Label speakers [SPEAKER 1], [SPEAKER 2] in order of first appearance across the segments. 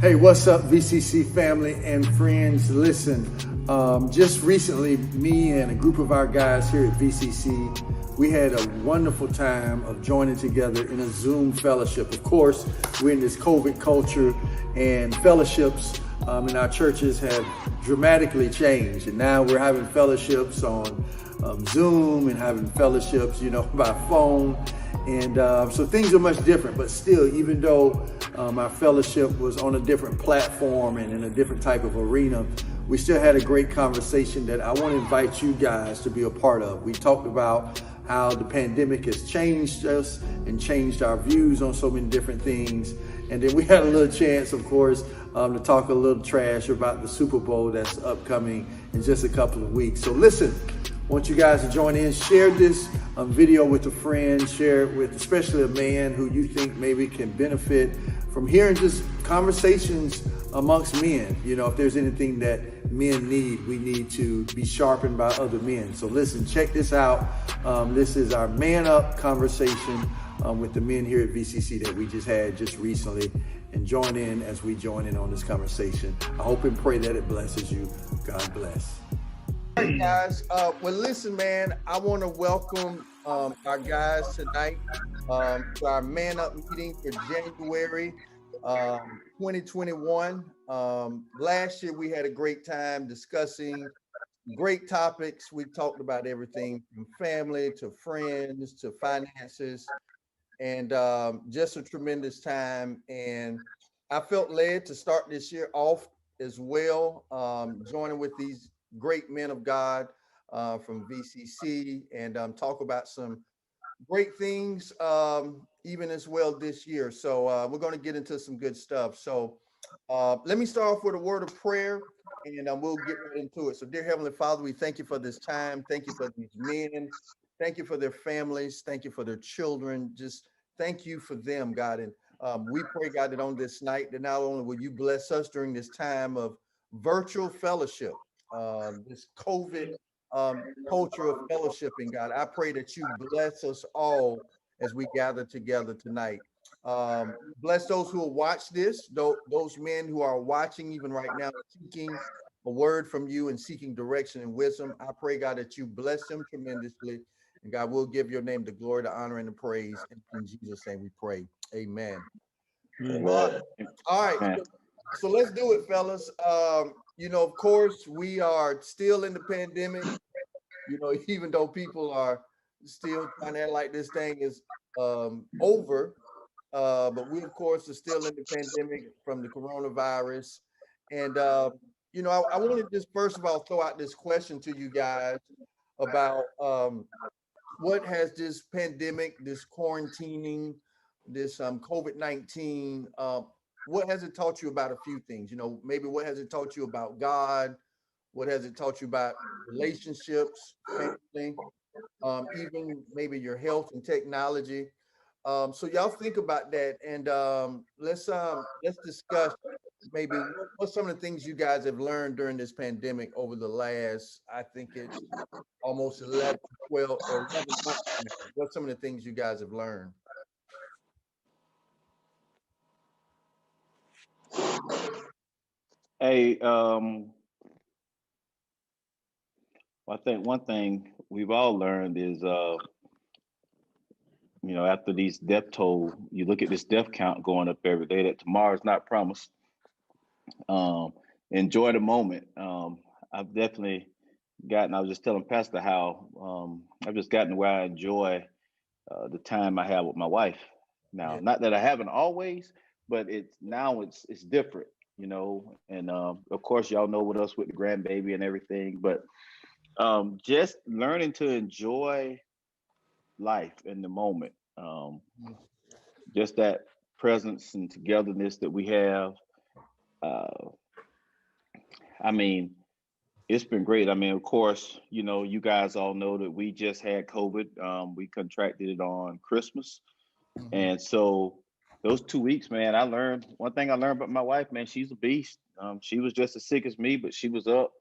[SPEAKER 1] Hey, what's up, VCC family and friends? Listen, just recently, me and a group of our guys here at VCC, we had a wonderful time of joining together in a Zoom fellowship. Of course, we're in this COVID culture, and fellowships in our churches have dramatically changed. And now we're having fellowships on Zoom and having fellowships, by phone. And so things are much different, but still, even though our fellowship was on a different platform and in a different type of arena, we still had a great conversation that I want to invite you guys to be a part of. We talked about how the pandemic has changed us and changed our views on so many different things. And then we had a little chance, of course, to talk a little trash about the Super Bowl that's upcoming in just a couple of weeks. So listen, I want you guys to join in, share this video with a friend, share it with especially a man who you think maybe can benefit from hearing just conversations amongst men. If there's anything that men need, we need to be sharpened by other men. So listen, check this out. This is our Man Up conversation with the men here at VCC that we just had just recently. And join in as we join in on this conversation. I hope and pray that it blesses you. God bless. All right, guys. Well, listen, man, I want to welcome our guys tonight to our Man Up meeting for January 2021. Last year, we had a great time discussing great topics. We talked about everything from family to friends to finances, and just a tremendous time. And I felt led to start this year off as well, joining with these great men of God from VCC and talk about some great things even as well this year. So we're going to get into some good stuff. So let me start off with a word of prayer and we'll get right into it. So dear Heavenly Father, we thank you for this time. Thank you for these men. Thank you for their families. Thank you for their children. Just thank you for them, God. And we pray, God, that on this night, that not only will you bless us during this time of virtual fellowship, this COVID culture of fellowshipping, God, I pray that you bless us all as we gather together tonight. Bless those who will watch this, those men who are watching even right now, seeking a word from you and seeking direction and wisdom. I pray, God, that you bless them tremendously. And God, we'll give your name the glory, the honor, and the praise. And in Jesus' name we pray. Amen.
[SPEAKER 2] Amen.
[SPEAKER 1] All right. So let's do it, fellas. Of course, we are still in the pandemic, even though people are still trying to act like this thing is over. But we, of course, are still in the pandemic from the coronavirus. And, I want to just first of all throw out this question to you guys about what has this pandemic, this quarantining, this COVID-19, what has it taught you about a few things? Maybe what has it taught you about God? What has it taught you about relationships, family, even maybe your health and technology? So y'all think about that, and let's discuss maybe what some of the things you guys have learned during this pandemic over the last, I think it's almost 11, 12, or 11 months now. What some of the things you guys have learned?
[SPEAKER 2] Hey, I think one thing we've all learned is, after these death toll, you look at this death count going up every day, that tomorrow's not promised. Um, Enjoy the moment. I've definitely I was just telling Pastor how I've just gotten to where I enjoy the time I have with my wife. Now,
[SPEAKER 1] Yeah.
[SPEAKER 2] not that I haven't always, but it's different, and of course y'all know with us with the grandbaby and everything, but just learning to enjoy life in the moment. Just that presence and togetherness that we have. Uh, I mean, it's been great. I mean, of course, you guys all know that we just had COVID. We contracted it on Christmas.
[SPEAKER 1] Mhm.
[SPEAKER 2] And so those 2 weeks, man, one thing I learned about my wife, man, she's a beast. She was just as sick as me, but she was up,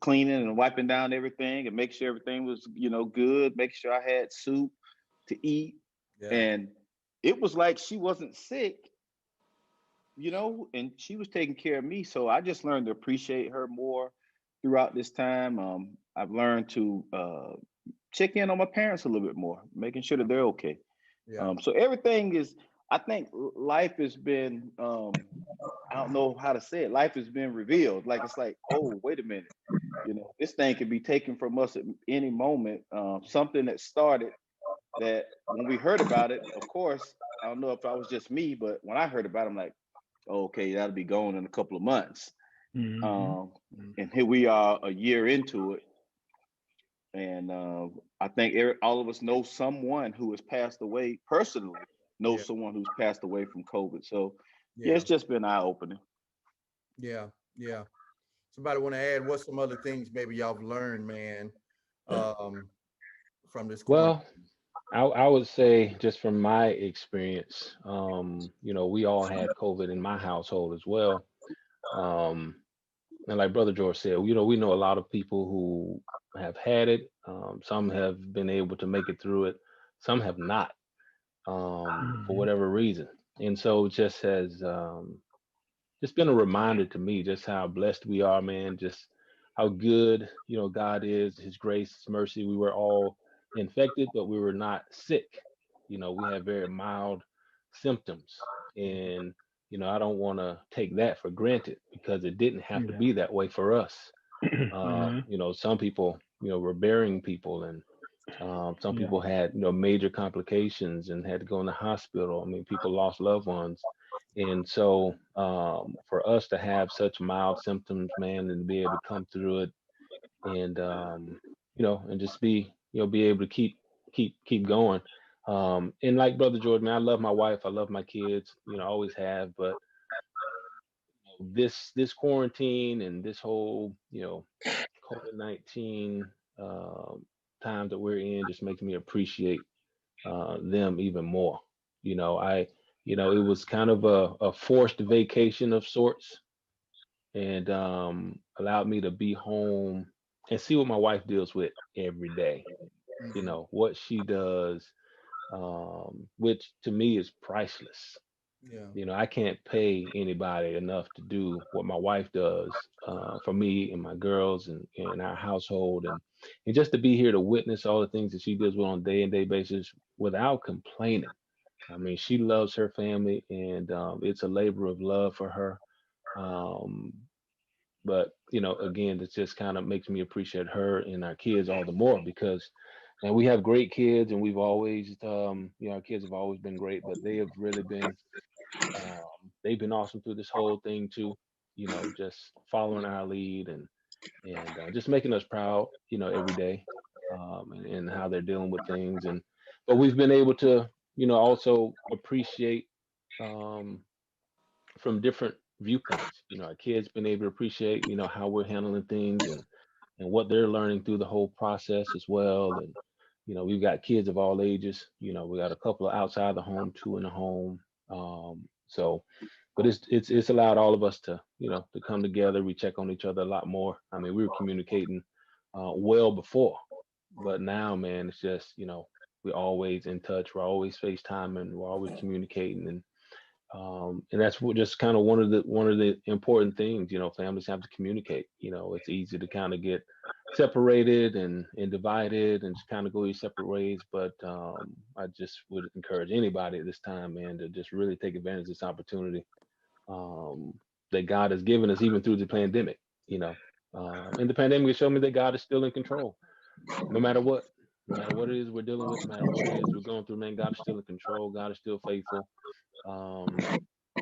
[SPEAKER 2] cleaning and wiping down everything and make sure everything was, good, make sure I had soup to eat.
[SPEAKER 1] Yeah.
[SPEAKER 2] And it was like she wasn't sick, and she was taking care of me. So I just learned to appreciate her more throughout this time. I've learned to check in on my parents a little bit more, making sure that they're okay.
[SPEAKER 1] Yeah.
[SPEAKER 2] So everything is, I think life has been, I don't know how to say it. Life has been revealed. Like, it's like, oh, wait a minute. This thing could be taken from us at any moment. Something that started that when we heard about it, of course, I don't know if I was just me, but when I heard about it, I'm like, oh, okay, that'll be gone in a couple of months.
[SPEAKER 3] Mhm.
[SPEAKER 2] Um, and here we are a year into it. And I think all of us know someone who has passed away personally,
[SPEAKER 1] Yeah.
[SPEAKER 2] knows someone who's passed away from COVID. So, yeah,
[SPEAKER 1] Yeah.
[SPEAKER 2] it's just been eye opening.
[SPEAKER 1] Yeah. Yeah. Somebody want to add what's some other things maybe y'all have learned, man, um, from this quarantine?
[SPEAKER 3] Well, I would say just from my experience, we all had COVID in my household as well. Um, and like Brother George said, we know a lot of people who have had it. Some have been able to make it through it. Some have not, for
[SPEAKER 2] Mhm.
[SPEAKER 3] whatever reason. And so it just has just been a reminder to me just how blessed we are, man. Just how good, God is, His grace, His mercy. We were all infected, but we were not sick. We had very mild symptoms. And, I don't want to take that for granted because it didn't have to
[SPEAKER 2] Yeah.
[SPEAKER 3] be that way for us.
[SPEAKER 2] Mhm.
[SPEAKER 3] Some people, were burying people, and some
[SPEAKER 2] Yeah.
[SPEAKER 3] people had, major complications and had to go in the hospital. I mean, people lost loved ones. And so for us to have such mild symptoms, man, and to be able to come through it and, and just be able to keep going. And like Brother Jordan, man, I love my wife. I love my kids, I always have. But this quarantine and this whole, COVID-19 um, time that we're in just makes me appreciate them even more. It was kind of a forced vacation of sorts, and allowed me to be home and see what my wife deals with every day.
[SPEAKER 1] Mhm.
[SPEAKER 3] What she does, which to me is priceless.
[SPEAKER 1] Yeah.
[SPEAKER 3] I can't pay anybody enough to do what my wife does for me and my girls and our household, and just to be here to witness all the things that she deals with on a day and day basis without complaining. I mean, she loves her family, and it's a labor of love for her. Um, but again, it just kind of makes me appreciate her and our kids all the more because, and we have great kids, and we've always, our kids have always been great, but they have really been they've been awesome through this whole thing too. Just following our lead and just making us proud. Every day, and how they're dealing with things. And but we've been able to, also appreciate um, from different viewpoints. Our kids been able to appreciate, how we're handling things and what they're learning through the whole process as well. And we've got kids of all ages. We got a couple of outside the home, two in the home. So, but it's allowed all of us to to come together. We check on each other a lot more. I mean, we were communicating well before, but now, man, it's just we're always in touch. We're always FaceTiming. We're always communicating, and that's what just kind of one of the important things. Families have to communicate. It's easy to kind of get separated and divided and just kind of go your separate ways. But I just would encourage anybody at this time, man, to just really take advantage of this opportunity um, that God has given us, even through the pandemic. You know, and the pandemic has shown me that God is still in control, no matter what. No matter what it is we're dealing with, no matter what it is we're going through, man, God is still in control. God is still faithful. Um,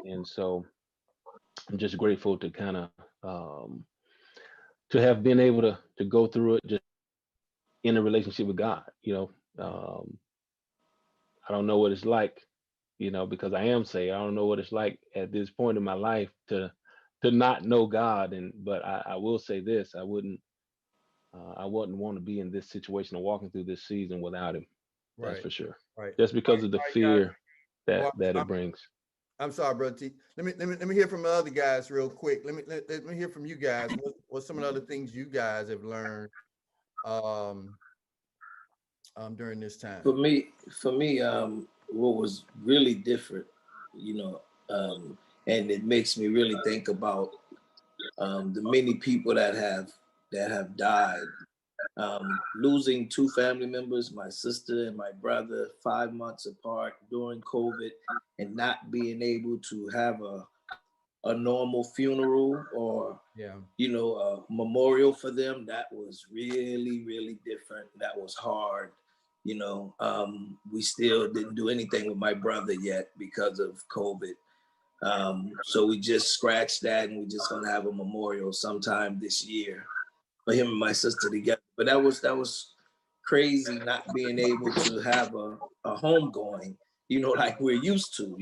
[SPEAKER 3] and so I'm just grateful to kind of to have been able to go through it just in a relationship with God. I don't know what it's like, because I am saved. I don't know what it's like at this point in my life to not know God. And but I will say this: I wouldn't want to be in this situation or walking through this season without Him. That's
[SPEAKER 1] Right.
[SPEAKER 3] for sure.
[SPEAKER 1] Right.
[SPEAKER 3] Just
[SPEAKER 1] All
[SPEAKER 3] because
[SPEAKER 1] right,
[SPEAKER 3] of the
[SPEAKER 1] all right, guys.
[SPEAKER 3] fear that
[SPEAKER 1] Well,
[SPEAKER 3] that it brings.
[SPEAKER 1] I'm sorry, brother T. Let me hear from the other guys real quick. Let me hear from you guys. What's some of the other things you guys have learned um during this time?
[SPEAKER 4] For me, what was really different, you know, um, and it makes me really think about the many people that have died. Losing two family members, my sister and my brother, 5 months apart during COVID, and not being able to have a normal funeral or a memorial for them, that was really, really different. That was hard. We still didn't do anything with my brother yet because of COVID. So we just scratched that, and we're just gonna have a memorial sometime this year for him and my sister together. But that was crazy not being able to have a home going, like we're used to,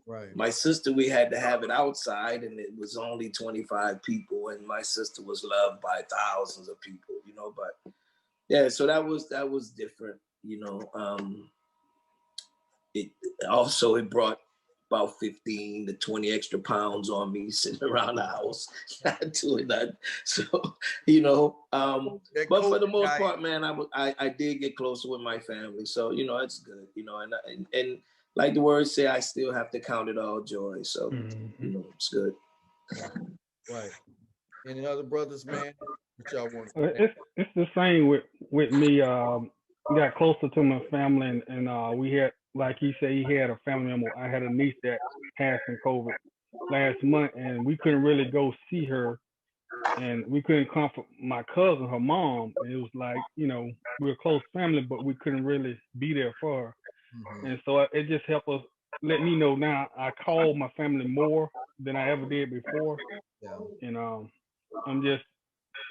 [SPEAKER 5] Right.
[SPEAKER 4] My sister, we had to have it outside, and it was only 25 people, and my sister was loved by thousands of people, but yeah, so that was different, it also, it brought about 15 to 20 extra pounds on me sitting around the house, not doing that. So, but for the most part, man, I did get closer with my family. So, it's good, and like the words say, I still have to count it all joy. So, it's good.
[SPEAKER 5] Right. Any other brothers, man? What y'all want?
[SPEAKER 6] It's the same with me. Got closer to my family, and we had, like he said, he had a family member. I had a niece that passed in COVID last month, and we couldn't really go see her, and we couldn't comfort my cousin, her mom. It was like, we were close family, but we couldn't really be there for her. And so it just helped us, let me know now I call my family more than I ever did before.
[SPEAKER 5] Yeah.
[SPEAKER 6] And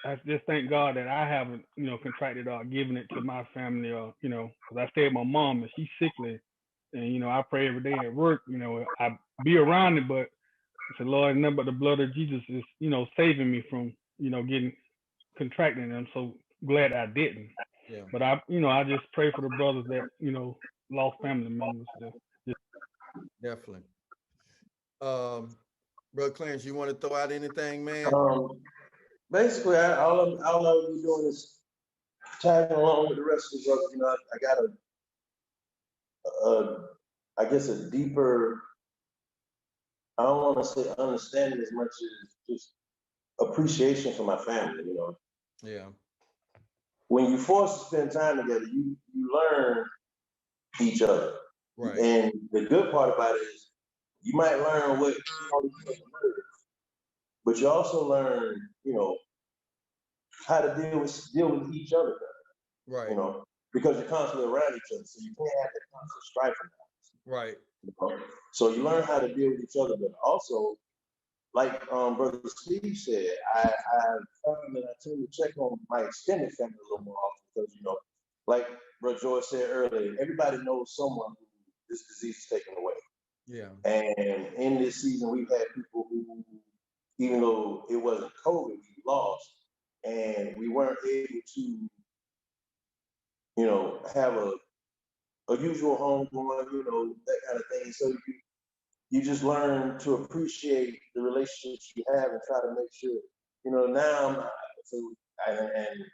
[SPEAKER 6] I just thank God that I haven't, contracted or given it to my family, or, because I stay with my mom and she's sickly, and, I pray every day at work, I be around it, but I said, Lord, nothing but the blood of Jesus is, saving me from, getting contracting. And I'm so glad I didn't.
[SPEAKER 5] Yeah.
[SPEAKER 6] But I just pray for the brothers that, lost family members.
[SPEAKER 5] Definitely. Brother Clarence, you want to throw out anything, man?
[SPEAKER 7] Basically, all I'll be doing is tagging along with the rest of the brothers. I got I guess a deeper, I don't want to say understanding as much as just appreciation for my family,
[SPEAKER 5] Yeah.
[SPEAKER 7] When you force to spend time together, you learn each other.
[SPEAKER 5] Right.
[SPEAKER 7] And the good part about it is you might learn what but you also learn, how to deal with each other better.
[SPEAKER 5] Right.
[SPEAKER 7] Because you're constantly around each other, so you can't have that constant strife.
[SPEAKER 5] Right.
[SPEAKER 7] So you learn how to deal with each other better. Also, like Brother Steve said, I found that I tend to check on my extended family a little more often because, like Brother George said earlier, everybody knows someone who this disease is taken away.
[SPEAKER 5] Yeah.
[SPEAKER 7] And in this season, we've had people who, even though it wasn't COVID, we lost, and we weren't able to, have a usual home going, that kind of thing. So you just learn to appreciate the relationships you have and try to make sure, now and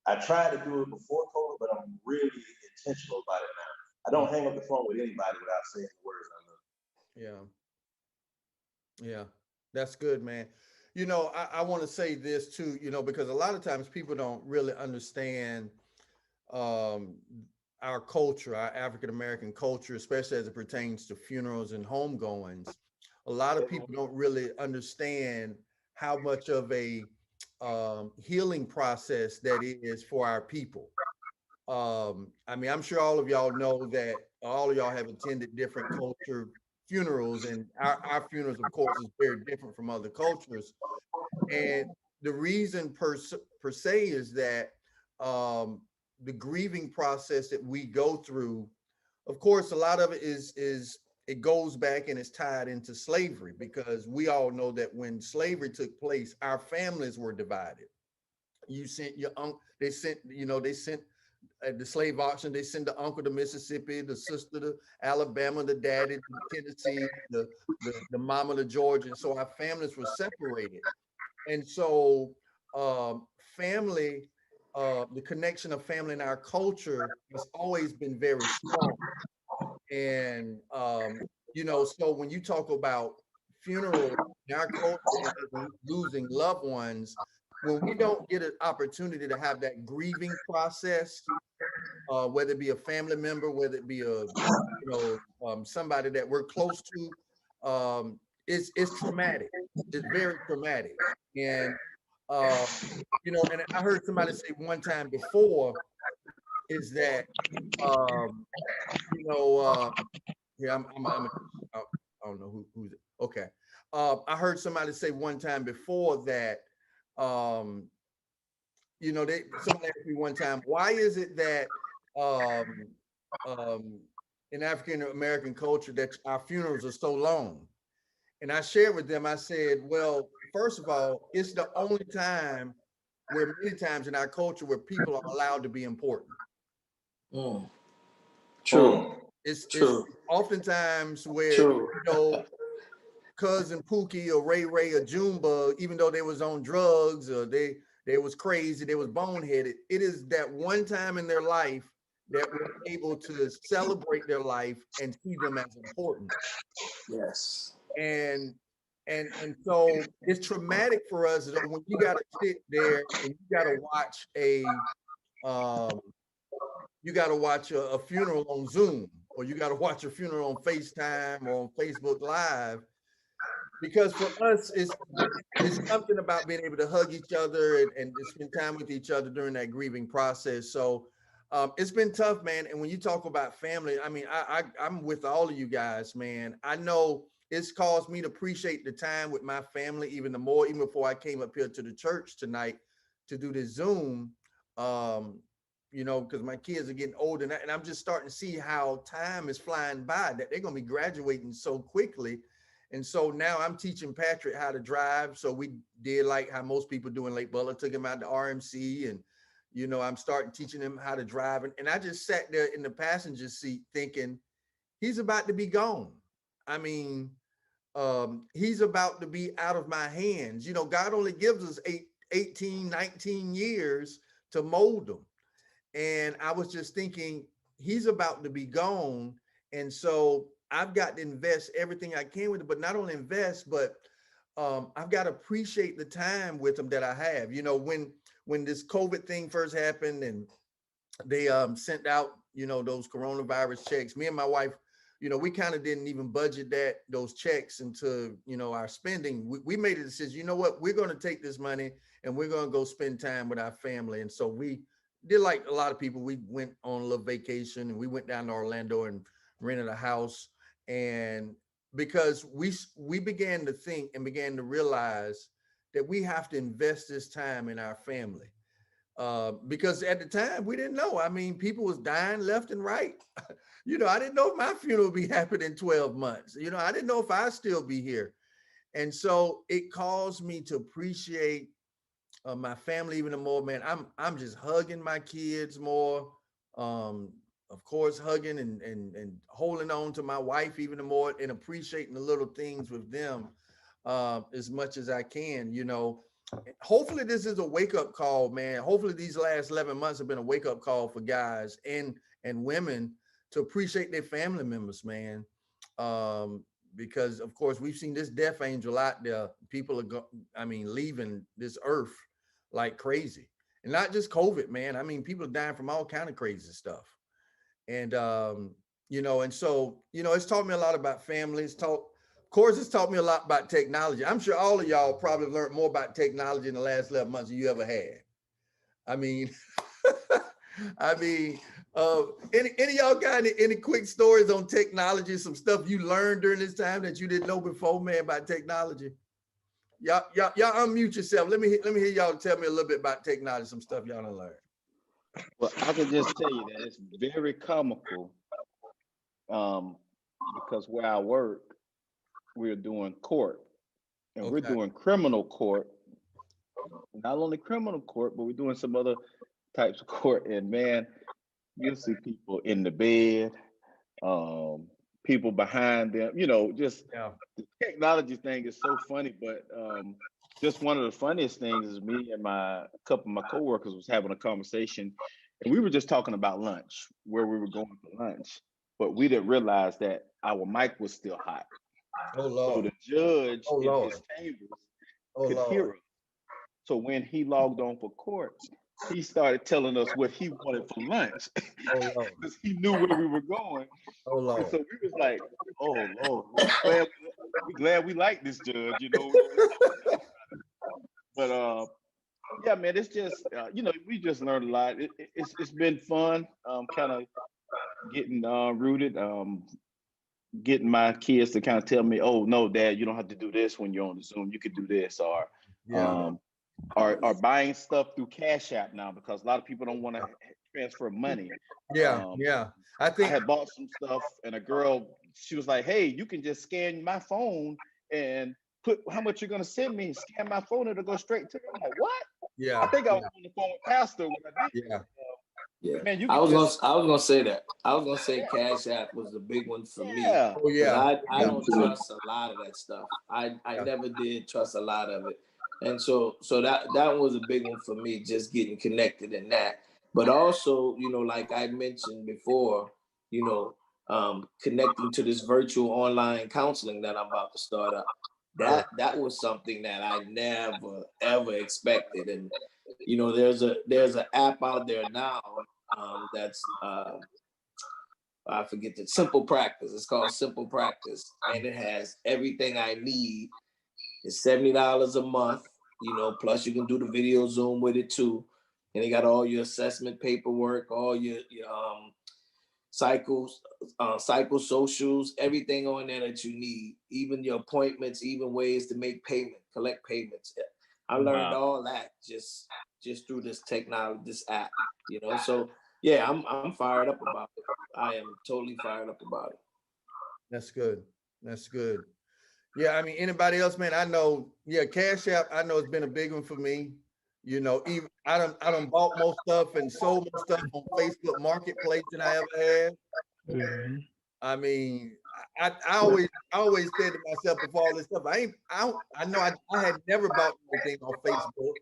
[SPEAKER 7] I tried to do it before COVID, but I'm really intentional about it now. I don't hang up the phone with anybody without saying the words I love.
[SPEAKER 5] Yeah. Yeah. That's good, man. I want to say this too, because a lot of times people don't really understand our culture, our African-American culture, especially as it pertains to funerals and homegoings. A lot of people don't really understand how much of a healing process that is for our people. I'm sure all of y'all know that all of y'all have attended different culture funerals, and our funerals, of course, is very different from other cultures. And the reason per se is that the grieving process that we go through, of course, a lot of it is it goes back and it's tied into slavery, because we all know that when slavery took place, our families were divided. You sent your uncle, they sent at the slave auction, they sent the uncle to Mississippi, the sister to Alabama, the daddy to Tennessee, the mama to Georgia. And so our families were separated. And so family, the connection of family in our culture has always been very strong. And, so when you talk about funeral in our culture and losing loved ones, when we don't get an opportunity to have that grieving process, whether it be a family member, whether it be somebody that we're close to, it's traumatic. It's very traumatic. And and I heard somebody say one time before is that yeah, I don't know who's it. Okay. I heard somebody say one time before that somebody asked me one time, why is it that in African American culture that our funerals are so long? And I shared with them, I said, well, first of all, it's the only time where many times in our culture where people are allowed to be important.
[SPEAKER 4] True.
[SPEAKER 5] It's
[SPEAKER 4] True.
[SPEAKER 5] oftentimes where,
[SPEAKER 4] True.
[SPEAKER 5] Cousin Pookie or Ray Ray or Junebug, even though they was on drugs or they was crazy, they was boneheaded, it is that one time in their life that we're able to celebrate their life and see them as important.
[SPEAKER 4] Yes.
[SPEAKER 5] And so it's traumatic for us when you got to sit there and you got to watch a funeral on Zoom, or you got to watch a funeral on FaceTime or on Facebook Live, because for us it's something about being able to hug each other and spend time with each other during that grieving process. So it's been tough, man. And when you talk about family, I mean, I'm with all of you guys, man. I know it's caused me to appreciate the time with my family even the more, even before I came up here to the church tonight to do this Zoom, because my kids are getting older, and I'm just starting to see how time is flying by, that they're going to be graduating so quickly. And so now I'm teaching Patrick how to drive. So we did like how most people do in Lake Butler, took him out to RMC, and I'm starting teaching him how to drive. And I just sat there in the passenger seat thinking, he's about to be gone. I mean, he's about to be out of my hands. God only gives us 18, 19 years to mold them. And I was just thinking, he's about to be gone. And so I've got to invest everything I can with it, but not only invest, but I've got to appreciate the time with him that I have. When this COVID thing first happened and they sent out, those coronavirus checks, me and my wife, we kind of didn't even budget those checks into, our spending. We made a decision, you know what, we're going to take this money and we're going to go spend time with our family. And so we did, like a lot of people, we went on a little vacation and we went down to Orlando and rented a house. And because we began to think and began to realize that we have to invest this time in our family. Because at the time we didn't know. I mean, people was dying left and right. I didn't know if my funeral would be happening in 12 months. I didn't know if I'd still be here. And so it caused me to appreciate my family even more, man. I'm just hugging my kids more. Of course, hugging and holding on to my wife even more, and appreciating the little things with them as much as I can. Hopefully this is a wake-up call, man. Hopefully these last 11 months have been a wake-up call for guys and women to appreciate their family members, man. Because of course we've seen this death angel out there. People are leaving this earth like crazy. And not just COVID, man. I mean, people are dying from all kind of crazy stuff. And and so, it's taught me a lot about family. It's taught me a lot about technology. I'm sure all of y'all probably learned more about technology in the last 11 months than you ever had. I mean, any of y'all got any quick stories on technology, some stuff you learned during this time that you didn't know before, man, about technology? Y'all unmute yourself. Let me hear y'all tell me a little bit about technology, some stuff y'all done learned.
[SPEAKER 2] Well, I can just tell you that it's very comical because where I work, we're doing court, and we're doing criminal court. Not only criminal court, but we're doing some other types of court. And man, you'll see people in the bed, people behind them, just the technology thing is so funny. But just one of the funniest things is me and a couple of my coworkers was having a conversation, and we were just talking about lunch, where we were going for lunch, but we didn't realize that our mic was still hot.
[SPEAKER 5] Oh
[SPEAKER 2] So
[SPEAKER 5] Lord.
[SPEAKER 2] the judge
[SPEAKER 5] Oh
[SPEAKER 2] in
[SPEAKER 5] Lord.
[SPEAKER 2] his chambers
[SPEAKER 5] Oh
[SPEAKER 2] could
[SPEAKER 5] Lord.
[SPEAKER 2] hear us. So when he logged on for court, he started telling us what he wanted for lunch
[SPEAKER 5] Oh Lord.
[SPEAKER 2] because he knew where we were going.
[SPEAKER 5] Oh
[SPEAKER 2] And
[SPEAKER 5] Lord.
[SPEAKER 2] so we was like, oh Lord, we glad we like this judge, you know. But yeah, man, it's just you know, we just learned a lot. It's been fun, kind of getting rooted, getting my kids to kind of tell me, oh no, Dad, you don't have to do this when you're on the Zoom. You could do this, or
[SPEAKER 5] Yeah.
[SPEAKER 2] are buying stuff through Cash App now because a lot of people don't want to transfer money.
[SPEAKER 5] Yeah. Yeah. I
[SPEAKER 2] I
[SPEAKER 5] think.
[SPEAKER 2] had bought some stuff, and a girl, she was like, "Hey, you can just scan my phone and put how much you're gonna send me. Scan my phone, it'll go straight to me." I'm like, "What?" I
[SPEAKER 5] Yeah.
[SPEAKER 2] think I was on the phone with Pastor when I did.
[SPEAKER 5] Yeah.
[SPEAKER 4] Yeah,
[SPEAKER 2] But man, you
[SPEAKER 4] I
[SPEAKER 2] can
[SPEAKER 4] was
[SPEAKER 2] just
[SPEAKER 4] gonna say that. I was gonna say Cash App was the big one for me.
[SPEAKER 2] yeah.
[SPEAKER 5] Oh
[SPEAKER 4] Because
[SPEAKER 5] yeah.
[SPEAKER 4] I
[SPEAKER 5] Yeah.
[SPEAKER 4] don't trust a lot of that stuff. I
[SPEAKER 5] Yeah.
[SPEAKER 4] never did trust a lot of it. And so that was a big one for me, just getting connected in that. But also, you know, like I mentioned before, you know, connecting to this virtual online counseling that I'm about to start up. That was something that I never ever expected. And you know, there's an app out there now that's I forget the Simple Practice. It's called Simple Practice, and it has everything I need. It's $70 a month, you know, plus you can do the video Zoom with it too. And they got all your assessment paperwork, all your cycles, psychosocials, everything on there that you need, even your appointments, even ways to make payment, collect payments. I learned
[SPEAKER 2] Wow.
[SPEAKER 4] all that just through this technology, this app, you know. So yeah, I'm fired up about it. I am totally fired up about it.
[SPEAKER 5] That's good. That's good. Yeah, I mean, anybody else, man? I know. Yeah, Cash App. I know it's been a big one for me. You know, even I done bought more stuff and sold more stuff on Facebook Marketplace than I ever had.
[SPEAKER 6] Mhm.
[SPEAKER 5] I mean, I always said to myself before all this stuff, I know I had never bought anything on Facebook,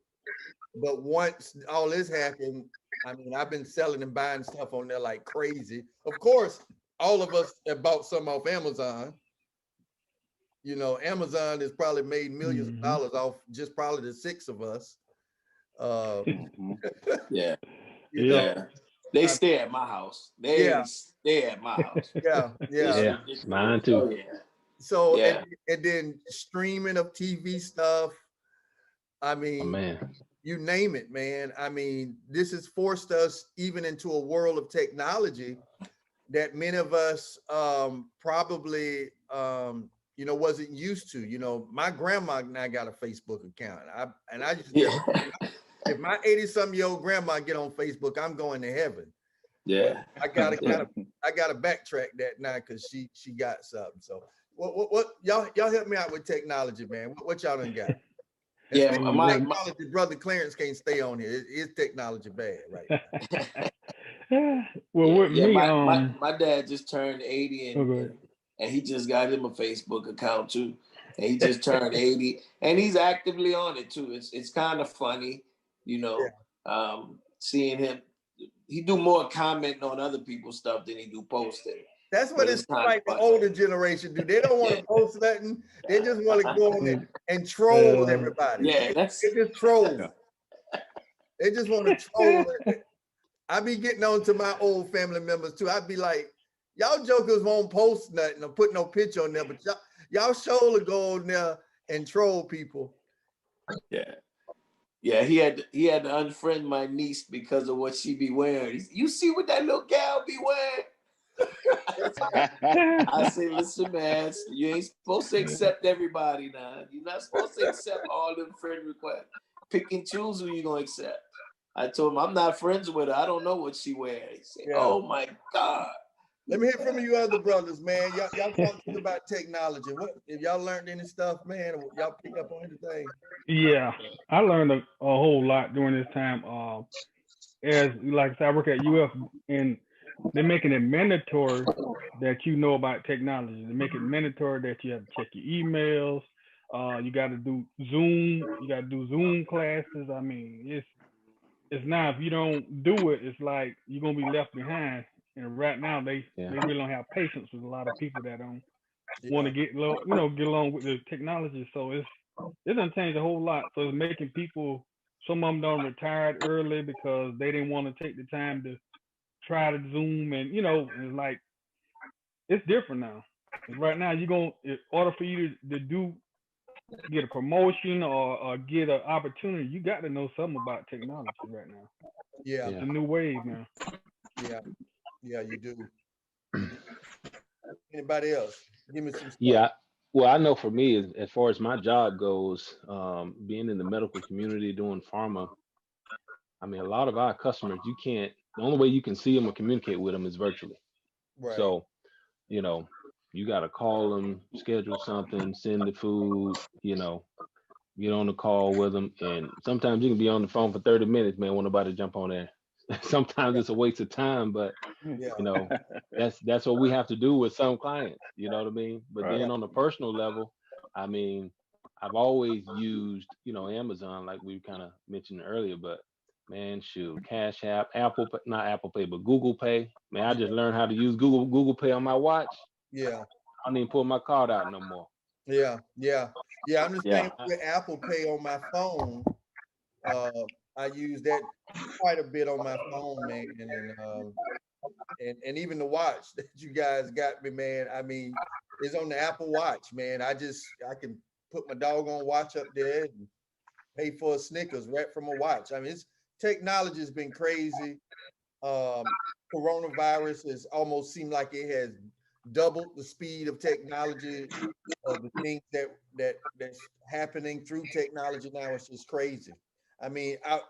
[SPEAKER 5] but once all this happened, I mean, I've been selling and buying stuff on there like crazy. Of course, all of us have bought some off Amazon. You know, Amazon has probably made millions of dollars off just probably the six of us.
[SPEAKER 2] Mhm.
[SPEAKER 4] Yeah,
[SPEAKER 5] You
[SPEAKER 6] Yeah.
[SPEAKER 5] know,
[SPEAKER 4] yeah. They
[SPEAKER 5] I-
[SPEAKER 4] stay at my house. They
[SPEAKER 5] yeah,
[SPEAKER 4] stay at my house.
[SPEAKER 5] yeah,
[SPEAKER 4] It's
[SPEAKER 5] yeah.
[SPEAKER 3] Yeah, mine
[SPEAKER 4] ridiculous.
[SPEAKER 3] too.
[SPEAKER 4] Oh yeah,
[SPEAKER 5] So
[SPEAKER 4] yeah.
[SPEAKER 5] and then streaming of TV stuff. I
[SPEAKER 3] Oh
[SPEAKER 5] mean,
[SPEAKER 3] man.
[SPEAKER 5] you name it, man. I mean, this has forced us even into a world of technology that many of us probably you know wasn't used to. You know, my grandma now got a Facebook account. I used to tell her,
[SPEAKER 4] Yeah,
[SPEAKER 5] if my 80-some-year-old grandma get on Facebook, I'm going to heaven. But
[SPEAKER 4] yeah.
[SPEAKER 5] I gotta backtrack that now because she got something. So what y'all help me out with technology, man. What y'all done got? And
[SPEAKER 4] Yeah,
[SPEAKER 5] speaking of
[SPEAKER 4] my
[SPEAKER 5] technology, brother Clarence can't stay on here. It's technology bad, right?
[SPEAKER 6] Well,
[SPEAKER 4] yeah,
[SPEAKER 6] with
[SPEAKER 4] yeah.
[SPEAKER 6] me,
[SPEAKER 4] My dad just turned 80
[SPEAKER 6] okay.
[SPEAKER 4] and he just got him a Facebook account too. And he just turned 80 and he's actively on it too. It's kind of funny, you know, seeing him. He do more commenting on other people's stuff than he do posting.
[SPEAKER 5] That's what
[SPEAKER 4] But
[SPEAKER 5] it's
[SPEAKER 4] it's kind of
[SPEAKER 5] like the
[SPEAKER 4] funny.
[SPEAKER 5] older generation do. They don't want to
[SPEAKER 4] Yeah.
[SPEAKER 5] post nothing. They just want to go on and troll
[SPEAKER 6] Uh,
[SPEAKER 5] everybody.
[SPEAKER 4] Yeah, that's
[SPEAKER 5] They just troll.
[SPEAKER 2] Yeah.
[SPEAKER 5] They just want to troll. I be getting on to my old family members too. I'd be like, y'all jokers won't post nothing or put no picture on there, but y'all surely go on there and troll people.
[SPEAKER 4] yeah. Yeah, he had to unfriend my niece because of what she be wearing. You see what that little gal be wearing? I say, listen, man, you ain't supposed to accept everybody now. You're not supposed to accept all them friend requests. Pick and choose who you gonna accept. I told him I'm not friends with her. I don't know what she wears. He said,
[SPEAKER 5] Yeah.
[SPEAKER 4] oh my God.
[SPEAKER 5] Let me hear from you other brothers, man. Y'all talk to me about technology. What if y'all learned any stuff, man? Or y'all pick up on anything?
[SPEAKER 6] Yeah, I learned a whole lot during this time. As like I said, I work at UF, and they're making it mandatory that you know about technology. They make it mandatory that you have to check your emails. You got to do Zoom. You got to do Zoom classes. I mean, it's now if you don't do it, it's like you're gonna be left behind. And right now, they
[SPEAKER 3] Yeah.
[SPEAKER 6] really don't have patience with a lot of people that don't want to
[SPEAKER 5] Yeah.
[SPEAKER 6] get along with the technology. So it doesn't change a whole lot. So it's making people, some of them done retired early because they didn't want to take the time to try to Zoom, and it's like it's different now. Right now, in order for you to get a promotion or get an opportunity, you got to know something about technology right now.
[SPEAKER 5] Yeah.
[SPEAKER 6] It's
[SPEAKER 3] Yeah.
[SPEAKER 6] a new wave now.
[SPEAKER 5] Yeah. Yeah. You do. Anybody else? Give me some stuff.
[SPEAKER 3] Yeah. Well, I know for me, as far as my job goes, being in the medical community doing pharma, I mean, a lot of our customers, the only way you can see them or communicate with them is virtually.
[SPEAKER 5] Right.
[SPEAKER 3] So, you got to call them, schedule something, send the food, get on the call with them. And sometimes you can be on the phone for 30 minutes, man, when nobody jump on there. Sometimes it's a waste of time, but
[SPEAKER 5] Yeah.
[SPEAKER 3] that's what we have to do with some clients, you know what I mean? But
[SPEAKER 2] Right.
[SPEAKER 3] then on the personal level, I mean, I've always used, Amazon, like we kind of mentioned earlier, but man, shoot, Cash App, not Apple Pay, but Google Pay. Man, I just learned how to use Google Pay on my watch.
[SPEAKER 5] Yeah.
[SPEAKER 3] I don't even pull my card out no more.
[SPEAKER 5] Yeah. Yeah. Yeah. I'm the
[SPEAKER 2] Yeah.
[SPEAKER 5] same with Apple Pay on my phone. I use that quite a bit on my phone, man, and even the watch that you guys got me, man. I mean, it's on the Apple Watch, man. I can put my doggone watch up there and pay for a Snickers right from a watch. I mean, technology has been crazy. Coronavirus has almost seemed like it has doubled the speed of technology, of the things that's happening through technology now. It's just crazy. I mean, I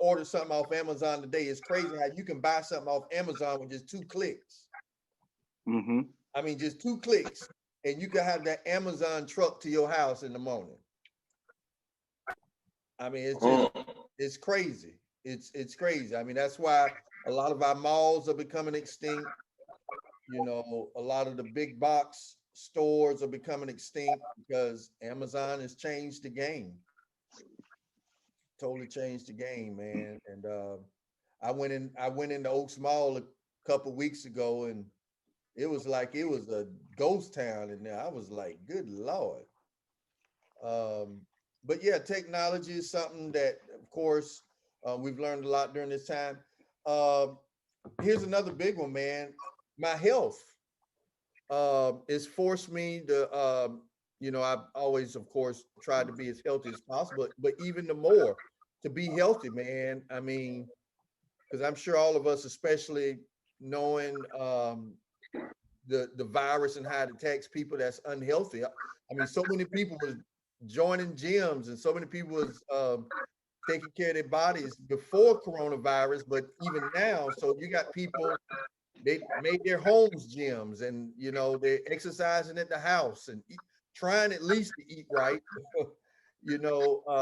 [SPEAKER 5] ordered something off Amazon today. It's crazy how you can buy something off Amazon with just 2 clicks.
[SPEAKER 2] Mm-hmm.
[SPEAKER 5] I mean, just 2 clicks, and you can have that Amazon truck to your house in the morning. I mean, it's crazy. It's crazy. I mean, that's why a lot of our malls are becoming extinct. A lot of the big box stores are becoming extinct because Amazon has changed the game. Totally changed the game, man. And I went into Oaks Mall a couple weeks ago, and it was like it was a ghost town in there. I was like, good Lord. But yeah, technology is something that, of course, we've learned a lot during this time. Here's another big one, man. My health it's forced me to, I've always, of course, tried to be as healthy as possible, but even the more to be healthy, man. I mean, because I'm sure all of us, especially knowing the virus and how it attacks people that's unhealthy. I mean, so many people was joining gyms, and so many people was taking care of their bodies before coronavirus, but even now, so you got people, they made their homes gyms, and they're exercising at the house and trying at least to eat right. Y'all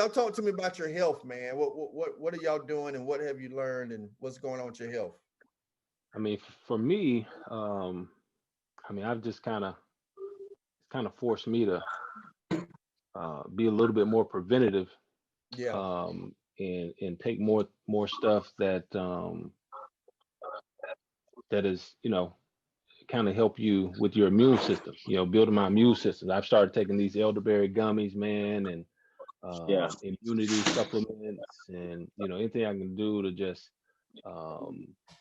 [SPEAKER 5] talk to me about your health, man. What are y'all doing, and what have you learned, and what's going on with your health?
[SPEAKER 3] I mean, for me, I've just kind of forced me to be a little bit more preventative,
[SPEAKER 5] Yeah.
[SPEAKER 3] and take more stuff that that is, kind of help you with your immune system, building my immune system. I've started taking these elderberry gummies, man, and
[SPEAKER 2] Yeah.
[SPEAKER 3] immunity supplements, and anything I can do to just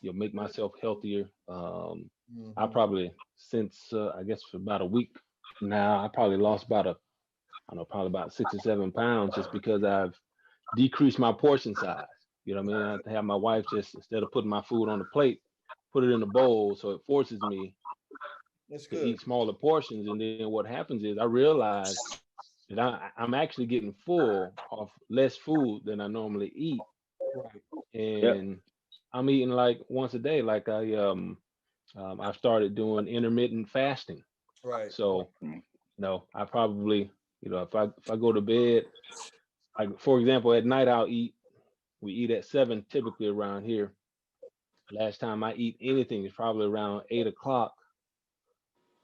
[SPEAKER 3] make myself healthier. I probably, since I guess for about a week now, I probably lost probably about 6 or 7 pounds, just because I've decreased my portion size. You know what I mean? I have to have my wife, just instead of putting my food on the plate, put it in a bowl, so it forces me
[SPEAKER 5] That's
[SPEAKER 3] to
[SPEAKER 5] good.
[SPEAKER 3] eat smaller portions. And then what happens is I realize that I'm actually getting full off less food than I normally eat. And I'm eating like once a day. Like I've started doing intermittent fasting.
[SPEAKER 5] Right.
[SPEAKER 3] So I probably, if I go to bed, like for example, at night we eat at 7 typically around here. Last time I eat anything is probably around 8 o'clock.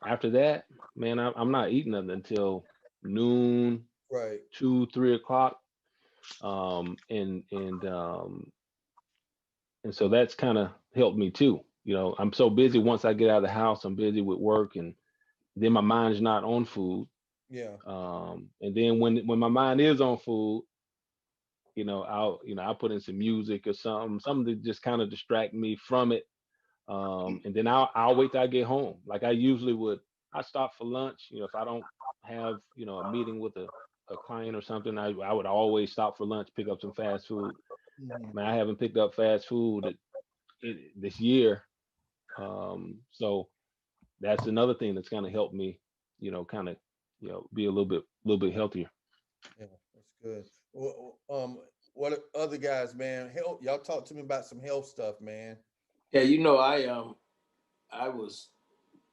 [SPEAKER 3] After that, man, I'm not eating nothing until noon,
[SPEAKER 5] Right.
[SPEAKER 3] 2, 3 o'clock. And so that's kind of helped me too. I'm so busy. Once I get out of the house, I'm busy with work and then my mind's not on food.
[SPEAKER 5] Yeah.
[SPEAKER 3] And then when my mind is on food, I'll put in some music or something to just kind of distract me from it. And then I'll wait till I get home. Like I usually would, I stop for lunch. If I don't have, a meeting with a client or something, I would always stop for lunch, pick up some fast food.
[SPEAKER 5] Mhm.
[SPEAKER 3] Man, I haven't picked up fast food this year. So that's another thing that's kind of helped me, kind of, be a little bit healthier.
[SPEAKER 5] Yeah, that's good. What other guys, man? Help y'all talk to me about some health stuff, man.
[SPEAKER 4] Yeah, I was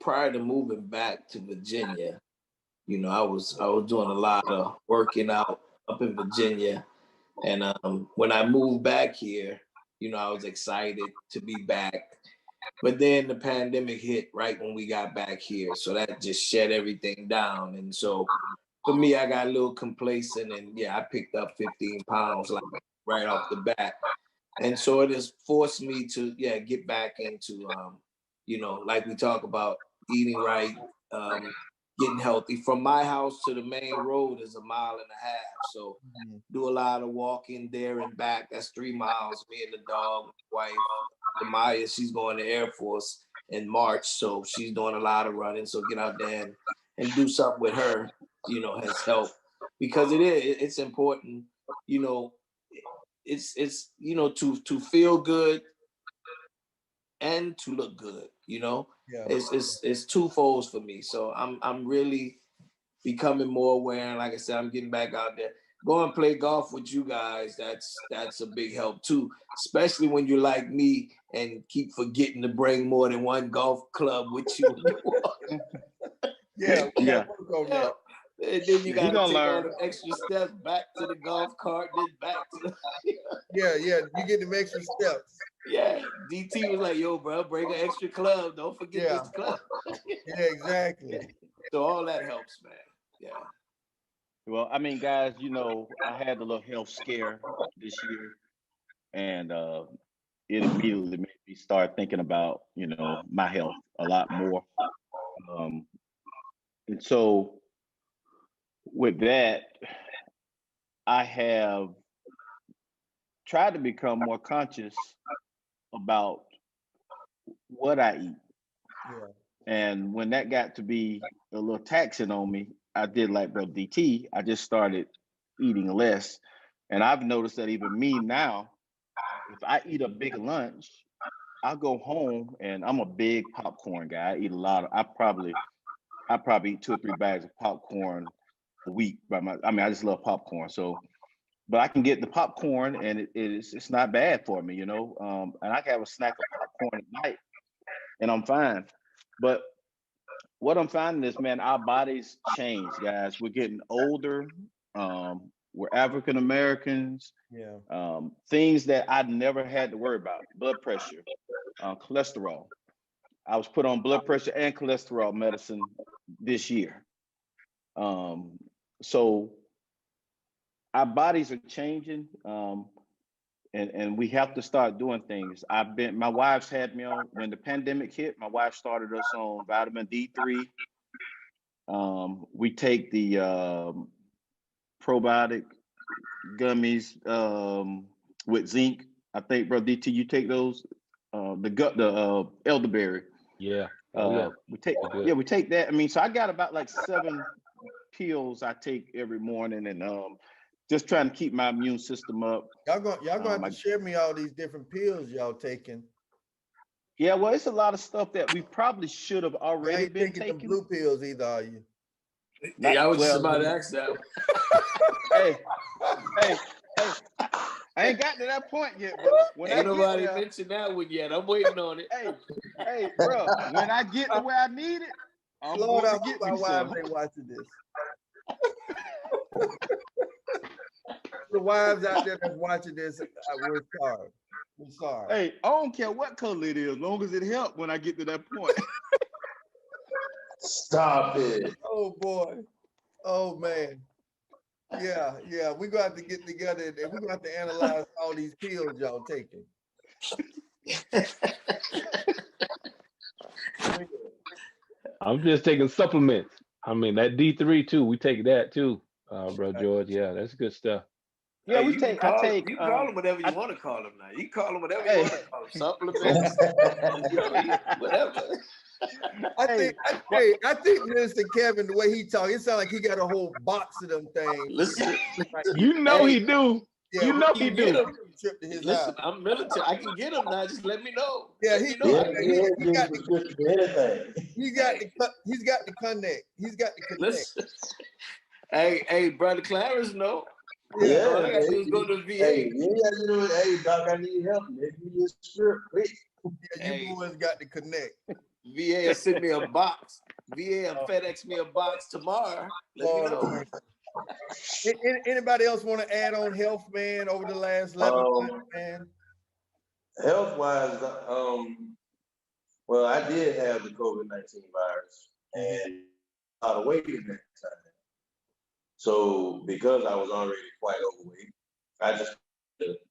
[SPEAKER 4] prior to moving back to Virginia. I was doing a lot of working out up in Virginia, and when I moved back here, I was excited to be back. But then the pandemic hit right when we got back here, so that just shut everything down. And so for me, I got a little complacent, and yeah, I picked up 15 pounds like right off the bat. And so it has forced me to get back into like we talk about eating right, getting healthy. From my house to the main road is 1.5 miles, so
[SPEAKER 5] Mhm.
[SPEAKER 4] do a lot of walking there and back. That's 3 miles. Me and the dog, my wife, Amaya, she's going to Air Force in March, so she's doing a lot of running. So get out there and do something with her, has helped, because it's important, you know, it's to feel good and to look good.
[SPEAKER 5] Yeah.
[SPEAKER 4] It's twofolds for me. So I'm really becoming more aware. And like I said, I'm getting back out there. Go and play golf with you guys. That's a big help too, especially when you're like me and keep forgetting to bring more than one golf club with you.
[SPEAKER 5] Yeah, we
[SPEAKER 2] Yeah.
[SPEAKER 5] gotta work on
[SPEAKER 4] Yeah.
[SPEAKER 5] that.
[SPEAKER 4] And then you
[SPEAKER 2] He
[SPEAKER 4] got to
[SPEAKER 2] gonna
[SPEAKER 4] take all
[SPEAKER 2] learn.
[SPEAKER 4] the extra steps back to the golf cart, then back to the.
[SPEAKER 5] Yeah, you get them extra steps.
[SPEAKER 4] Yeah, DT was like, "Yo, bro, bring an extra club. Don't forget
[SPEAKER 5] Yeah,
[SPEAKER 4] this club."
[SPEAKER 5] yeah, exactly.
[SPEAKER 4] So all that helps, man. Yeah.
[SPEAKER 2] Well, I mean, guys, I had a little health scare this year, and it immediately made me start thinking about, my health a lot more. Um, and so with that, I have tried to become more conscious about what I eat.
[SPEAKER 5] Yeah.
[SPEAKER 2] And when that got to be a little taxing on me, I did like Brother DT. I just started eating less. And I've noticed that even me now, if I eat a big lunch, I go home and I'm a big popcorn guy. I eat a lot of, I probably eat 2 or 3 bags of popcorn a week. I just love popcorn. So, but I can get the popcorn and it's not bad for me, and I can have a snack of popcorn at night and I'm fine. But what I'm finding is, man, our bodies change, guys. We're getting older. We're African Americans.
[SPEAKER 5] Yeah.
[SPEAKER 2] Things that I never had to worry about: blood pressure, cholesterol. I was put on blood pressure and cholesterol medicine this year. So our bodies are changing, and we have to start doing things. My wife's had me on, when the pandemic hit, my wife started us on vitamin D3. We take the probiotic gummies with zinc. I think, bro, DT, you take those. The elderberry.
[SPEAKER 3] Yeah. Oh yeah. They're good.
[SPEAKER 2] We take that. I mean, so I got about like 7 pills I take every morning, and just trying to keep my immune system up.
[SPEAKER 5] Y'all gonna have to share me all these different pills y'all taking.
[SPEAKER 2] Yeah, well, it's a lot of stuff that we probably should have
[SPEAKER 5] I
[SPEAKER 2] already
[SPEAKER 5] ain't
[SPEAKER 2] been
[SPEAKER 5] taking the
[SPEAKER 2] taking.
[SPEAKER 5] blue pills either, are you?
[SPEAKER 4] I was just about to ask that.
[SPEAKER 2] Hey, I ain't got to that point yet, but when
[SPEAKER 4] Ain't
[SPEAKER 2] I get
[SPEAKER 4] nobody
[SPEAKER 2] there,
[SPEAKER 4] mentioned that one yet. I'm waiting on it.
[SPEAKER 2] hey, bro, when I get to where I need it, I'm
[SPEAKER 5] Lord,
[SPEAKER 2] going
[SPEAKER 5] I
[SPEAKER 2] to get
[SPEAKER 5] hope my
[SPEAKER 2] me
[SPEAKER 5] wives
[SPEAKER 2] some.
[SPEAKER 5] ain't watching this. The wives out there that's watching this, we're sorry. We're sorry.
[SPEAKER 2] Hey, I don't care what color it is, as long as it helps when I get to that point.
[SPEAKER 7] Stop it.
[SPEAKER 5] Oh boy. Oh man. Yeah. We're gonna have to get together and we're gonna have to analyze all these pills y'all taking.
[SPEAKER 3] I'm just taking supplements. I mean that D3 too. We take that too, bro George. Yeah, that's good stuff. Yeah,
[SPEAKER 4] Hey,
[SPEAKER 3] we
[SPEAKER 4] you can
[SPEAKER 3] take. I
[SPEAKER 4] call
[SPEAKER 3] take.
[SPEAKER 4] you can call them whatever you want to call them now. You can call them whatever you
[SPEAKER 3] Hey,
[SPEAKER 4] want to call them. Supplements, whatever.
[SPEAKER 3] hey,
[SPEAKER 5] I think Minister Kevin, the way he talk, it sounds like he got a whole box of them things.
[SPEAKER 4] Listen,
[SPEAKER 5] Like,
[SPEAKER 3] you know
[SPEAKER 4] hey,
[SPEAKER 3] he do.
[SPEAKER 5] yeah,
[SPEAKER 3] You know
[SPEAKER 4] you
[SPEAKER 3] he
[SPEAKER 4] can get
[SPEAKER 3] do.
[SPEAKER 4] them.
[SPEAKER 5] trip to his
[SPEAKER 4] Listen,
[SPEAKER 5] house.
[SPEAKER 4] I'm military. I can get them now. Just let me know.
[SPEAKER 5] Yeah,
[SPEAKER 4] Let me know. I can get
[SPEAKER 7] Yeah,
[SPEAKER 4] them.
[SPEAKER 5] he got the
[SPEAKER 7] prescription for anything.
[SPEAKER 5] he's got the connect. He's got the connect.
[SPEAKER 4] Listen. Hey, brother Clarence, no.
[SPEAKER 5] Yeah.
[SPEAKER 4] All I gotta do is go to the VA.
[SPEAKER 7] Hey, hey, doc, I need help. Maybe you need a script, quick.
[SPEAKER 5] Yeah, you boys got to connect.
[SPEAKER 4] VA will send me a box. VA will FedEx me a box tomorrow. Let me know.
[SPEAKER 5] Anybody else want to add on health, man, over the last 11 months, man?
[SPEAKER 7] Health wise, well, I did have the COVID-19 virus and a lot of weight in that time. So because I was already quite overweight, I just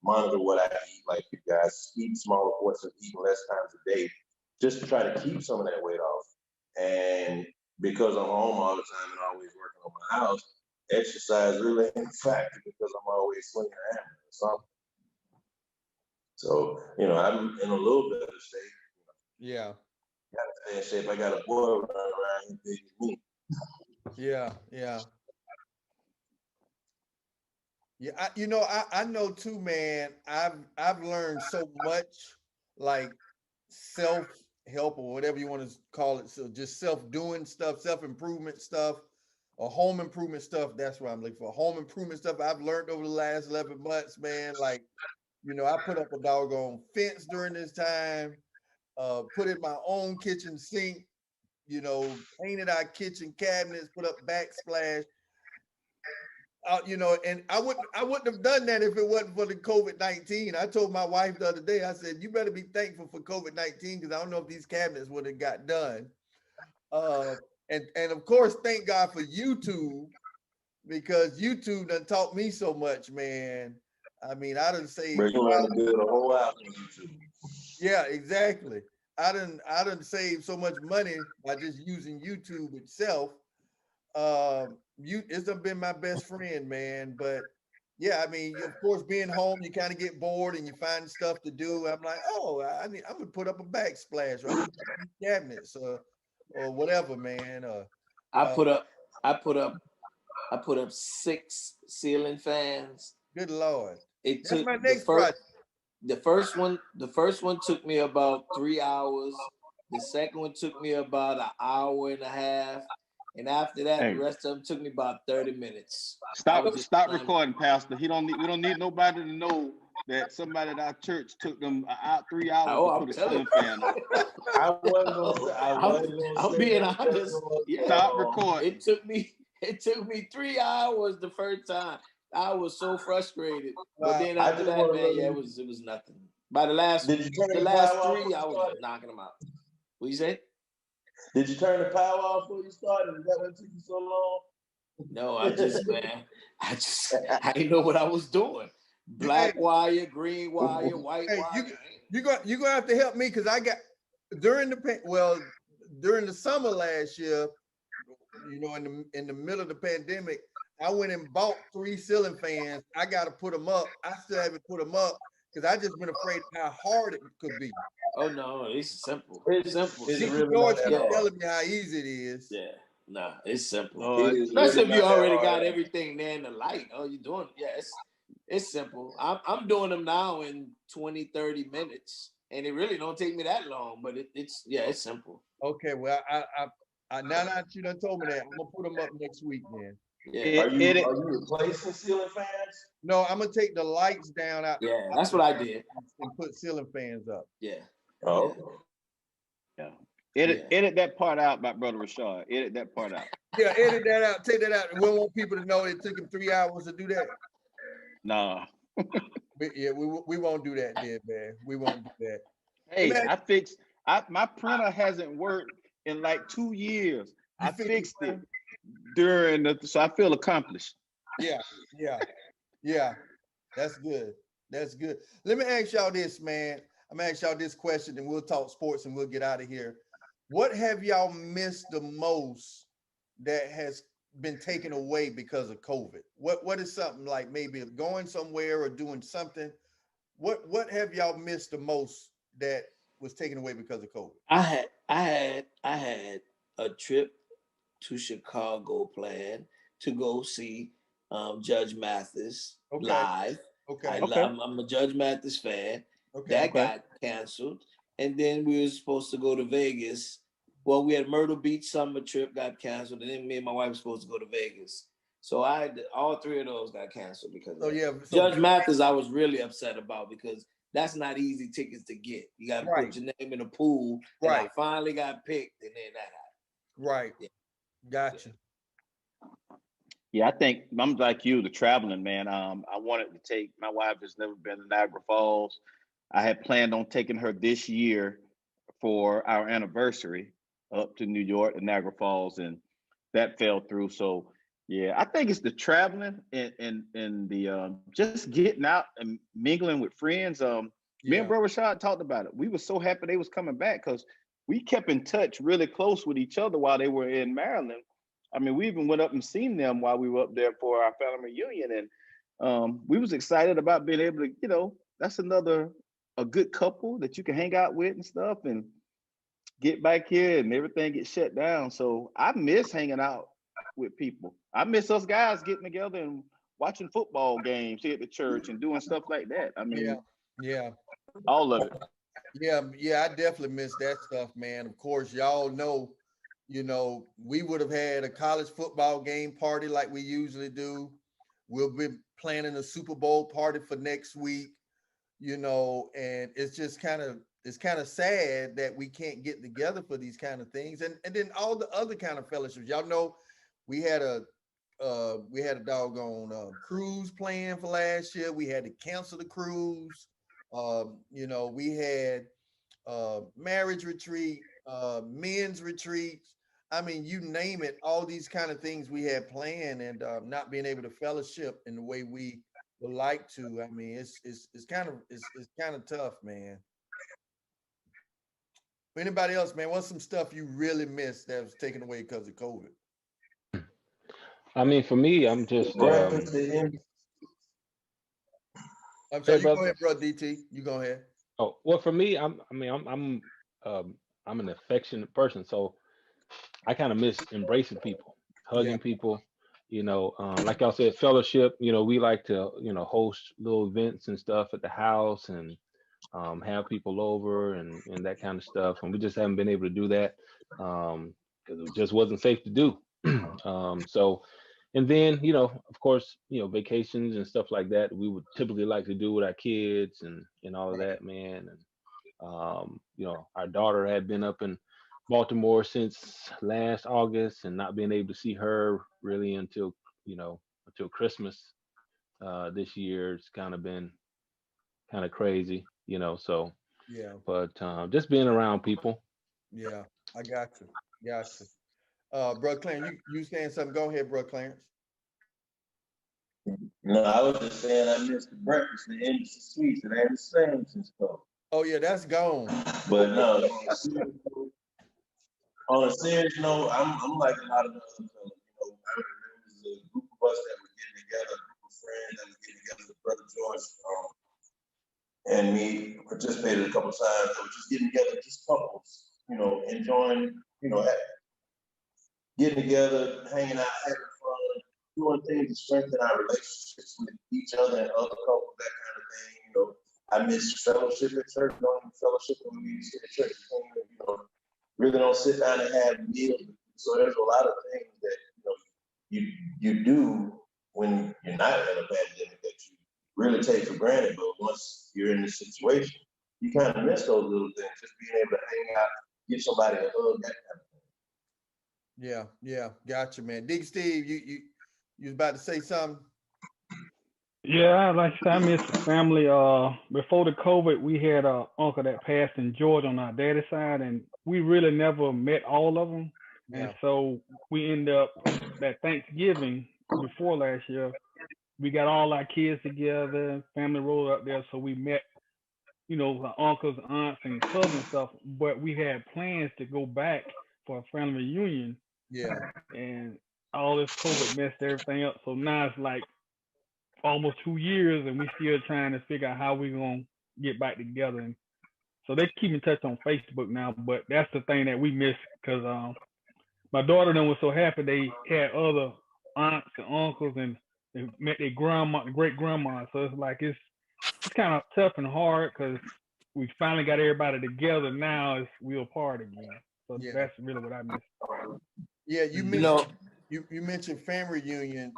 [SPEAKER 7] monitor what I eat, like you guys, eat smaller portions, eating less times a day, just to try to keep some of that weight off. And because I'm home all the time and always working on my house, exercise really ain't a factor because I'm always swinging a hammer or something. So, I'm in a little bit of shape.
[SPEAKER 5] Yeah.
[SPEAKER 7] Gotta stay in shape. I got a boy running around here big as me.
[SPEAKER 5] Yeah. I know too, man. I've learned so much, like self-help or whatever you want to call it. So just self-doing stuff, self-improvement stuff, or home improvement stuff. That's what I'm looking for. Home improvement stuff I've learned over the last 11 months, man. Like, I put up a doggone fence during this time, put in my own kitchen sink, painted our kitchen cabinets, put up backsplash. And I wouldn't have done that if it wasn't for the COVID-19. I told my wife the other day, I said, you better be thankful for COVID-19 because I don't know if these cabinets would have got done. And of course, thank God for YouTube, because YouTube done taught me so much, man. I mean, I done saved.
[SPEAKER 7] Bro, you learn to build a whole house on YouTube.
[SPEAKER 5] Yeah, exactly. I done saved so much money by just using YouTube itself. It's been my best friend, man. But yeah, I mean, of course, being home, you kind of get bored and you find stuff to do. I'm like, I'm gonna put up a backsplash, or I'm gonna put up cabinets, or whatever, man.
[SPEAKER 4] I put up 6 ceiling fans.
[SPEAKER 5] Good Lord.
[SPEAKER 4] It
[SPEAKER 5] That's
[SPEAKER 4] took
[SPEAKER 5] my next project.
[SPEAKER 4] the first one took me about 3 hours. The second one took me about an hour and a half. And after that, the rest of them took me about 30 minutes.
[SPEAKER 2] Stop recording, Pastor. We don't need nobody to know that somebody at our church took them 3 hours to put a ceiling fan on.
[SPEAKER 4] I'm being honest. Yeah.
[SPEAKER 2] Stop recording.
[SPEAKER 4] It took me 3 hours the first time. I was so frustrated. But then after that, man, it was nothing. By the last 3, I was knocking them out. What you say?
[SPEAKER 7] Did you turn the power off before you started? Is that what took you so long?
[SPEAKER 4] No, I didn't know what I was doing. Black wire, green wire, white wire.
[SPEAKER 5] You're gonna have to help me, because I got during the summer last year, in the middle of the pandemic, I went and bought 3 ceiling fans. I got to put them up. I still haven't put them up because I just been afraid how hard it could be.
[SPEAKER 4] Oh no, it's simple. It's simple.
[SPEAKER 7] It's
[SPEAKER 5] George
[SPEAKER 7] really
[SPEAKER 5] keep telling me how easy it is.
[SPEAKER 4] Yeah, nah, it's simple.
[SPEAKER 7] Especially
[SPEAKER 4] if you already got everything there in the light. Oh, you doing? Yeah, it's simple. I'm doing them now in 20, 30 minutes, and it really don't take me that long. But it's simple.
[SPEAKER 5] Okay, well, I now that you done told me that, I'm gonna put them up next week, man.
[SPEAKER 4] Yeah.
[SPEAKER 7] Are you replacing ceiling fans?
[SPEAKER 5] No, I'm gonna take the lights down out.
[SPEAKER 4] Yeah, that's what I did.
[SPEAKER 5] And put ceiling fans up.
[SPEAKER 4] Yeah.
[SPEAKER 7] Oh.
[SPEAKER 2] Yeah. Edit that part out, my brother Rashad. Edit that part out.
[SPEAKER 5] Yeah, edit that out. Take that out. We don't want people to know it took him 3 hours to do that.
[SPEAKER 2] Nah.
[SPEAKER 5] We won't do that, then, man. We won't do that.
[SPEAKER 2] Hey, my printer hasn't worked in like 2 years. I fixed it so I feel accomplished.
[SPEAKER 5] Yeah. That's good. Let me ask y'all this, man. I'm gonna ask y'all this question, and we'll talk sports and we'll get out of here. What have y'all missed the most that has been taken away because of COVID? What is something like maybe going somewhere or doing something? What have y'all missed the most that was taken away because of COVID?
[SPEAKER 4] I had a trip to Chicago planned to go see Judge Mathis
[SPEAKER 5] Okay.
[SPEAKER 4] live.
[SPEAKER 5] Okay.
[SPEAKER 4] I'm a Judge Mathis fan.
[SPEAKER 5] Okay.
[SPEAKER 4] That got canceled, and then we were supposed to go to Vegas. Well, we had Myrtle Beach summer trip got canceled, and then me and my wife were supposed to go to Vegas. So I had all three of those got canceled because of
[SPEAKER 5] So
[SPEAKER 4] that.
[SPEAKER 5] yeah,
[SPEAKER 4] Judge Mathis, I was really upset about because that's not easy tickets to get. You got to
[SPEAKER 5] Right.
[SPEAKER 4] put your name in a pool. And
[SPEAKER 5] Right.
[SPEAKER 4] I finally got picked, and then that happened.
[SPEAKER 5] Right.
[SPEAKER 4] Yeah.
[SPEAKER 5] Gotcha.
[SPEAKER 2] Yeah, I think I'm like you, the traveling man. I wanted to take my wife has never been to Niagara Falls. I had planned on taking her this year for our anniversary up to New York and Niagara Falls, and that fell through. So yeah, I think it's the traveling and the just getting out and mingling with friends. Me and
[SPEAKER 5] Yeah.
[SPEAKER 2] Bro Rashad talked about it. We were so happy they was coming back because we kept in touch really close with each other while they were in Maryland. I mean, we even went up and seen them while we were up there for our family reunion, and we was excited about being able to, that's a good couple that you can hang out with and stuff, and get back here and everything gets shut down. So I miss hanging out with people. I miss us guys getting together and watching football games here at the church and doing stuff like that. I mean,
[SPEAKER 5] Yeah.
[SPEAKER 2] all of it.
[SPEAKER 5] Yeah, I definitely miss that stuff, man. Of course, y'all know, we would have had a college football game party like we usually do. We'll be planning a Super Bowl party for next week, and it's kind of sad that we can't get together for these kind of things. And then all the other kind of fellowships. Y'all know we had a doggone cruise plan for last year. We had to cancel the cruise. We had marriage retreat, men's retreats. I mean, you name it, all these kind of things we had planned, and not being able to fellowship in the way we would like to. I mean, it's kind of tough, man. Anybody else, man? What's some stuff you really missed that was taken away because of COVID?
[SPEAKER 3] I mean, for me, I'm just
[SPEAKER 5] I'm sorry, you
[SPEAKER 3] brother.
[SPEAKER 5] go ahead, bro. DT, you go ahead.
[SPEAKER 3] Oh, well, for me, I'm an affectionate person, so I kind of miss embracing people, hugging people. Like y'all said, fellowship. We like to host little events and stuff at the house and have people over and that kind of stuff. And we just haven't been able to do that because it just wasn't safe to do. So, and then of course, vacations and stuff like that we would typically like to do with our kids and all of that, man. And our daughter had been up in Baltimore since last August and not being able to see her really until Christmas this year. It's kind of been kind of crazy, so
[SPEAKER 5] Yeah.
[SPEAKER 3] but just being around people.
[SPEAKER 5] Yeah, I got you. Bro Clarence, you saying something? Go ahead, bro Clarence.
[SPEAKER 7] No, I was just saying I missed the breakfast, the Embassy Suites, and I ain't the same since COVID.
[SPEAKER 5] Oh yeah, that's gone.
[SPEAKER 7] But no, on a serious note, I'm like a lot of us. There was a group of us that were getting together, a group of friends that was getting together with Brother George and me participated a couple of times. That were just getting together, just couples, enjoying, getting together, hanging out, having fun, doing things to strengthen our relationships with each other and other couples, that kind of thing. I miss fellowship at church, going to fellowship when we used to at church. Really don't sit down and have meals. So there's a lot of things that you do when you're not in a pandemic that you really take for granted. But once you're in the situation, you kind of miss those little things. Just being able to hang out, give somebody a hug, that kind of thing.
[SPEAKER 5] Yeah, gotcha, man. Dig Steve, you was about to say something?
[SPEAKER 6] Yeah, like I said, I miss the family. Before the COVID, we had a uncle that passed in Georgia on our daddy's side, and we really never met all of them.
[SPEAKER 5] Yeah.
[SPEAKER 6] And so we ended up that Thanksgiving before last year, we got all our kids together, family rolled up there, so we met, you know, our uncles, aunts, and cousins and stuff. But we had plans to go back for a family reunion,
[SPEAKER 5] Yeah.
[SPEAKER 6] and all this COVID messed everything up. So now it's like almost 2 years, and we still trying to figure out how we gonna get back together. And so they keep in touch on Facebook now, but that's the thing that we miss because my daughter and them was so happy they had other aunts and uncles and they met their grandma, great grandma. So it's like it's kind of tough and hard because we finally got everybody together. Now it's we apart again. So
[SPEAKER 5] Yeah.
[SPEAKER 6] that's really what I miss.
[SPEAKER 5] Yeah, you
[SPEAKER 4] You know,
[SPEAKER 5] mentioned you mentioned family reunion.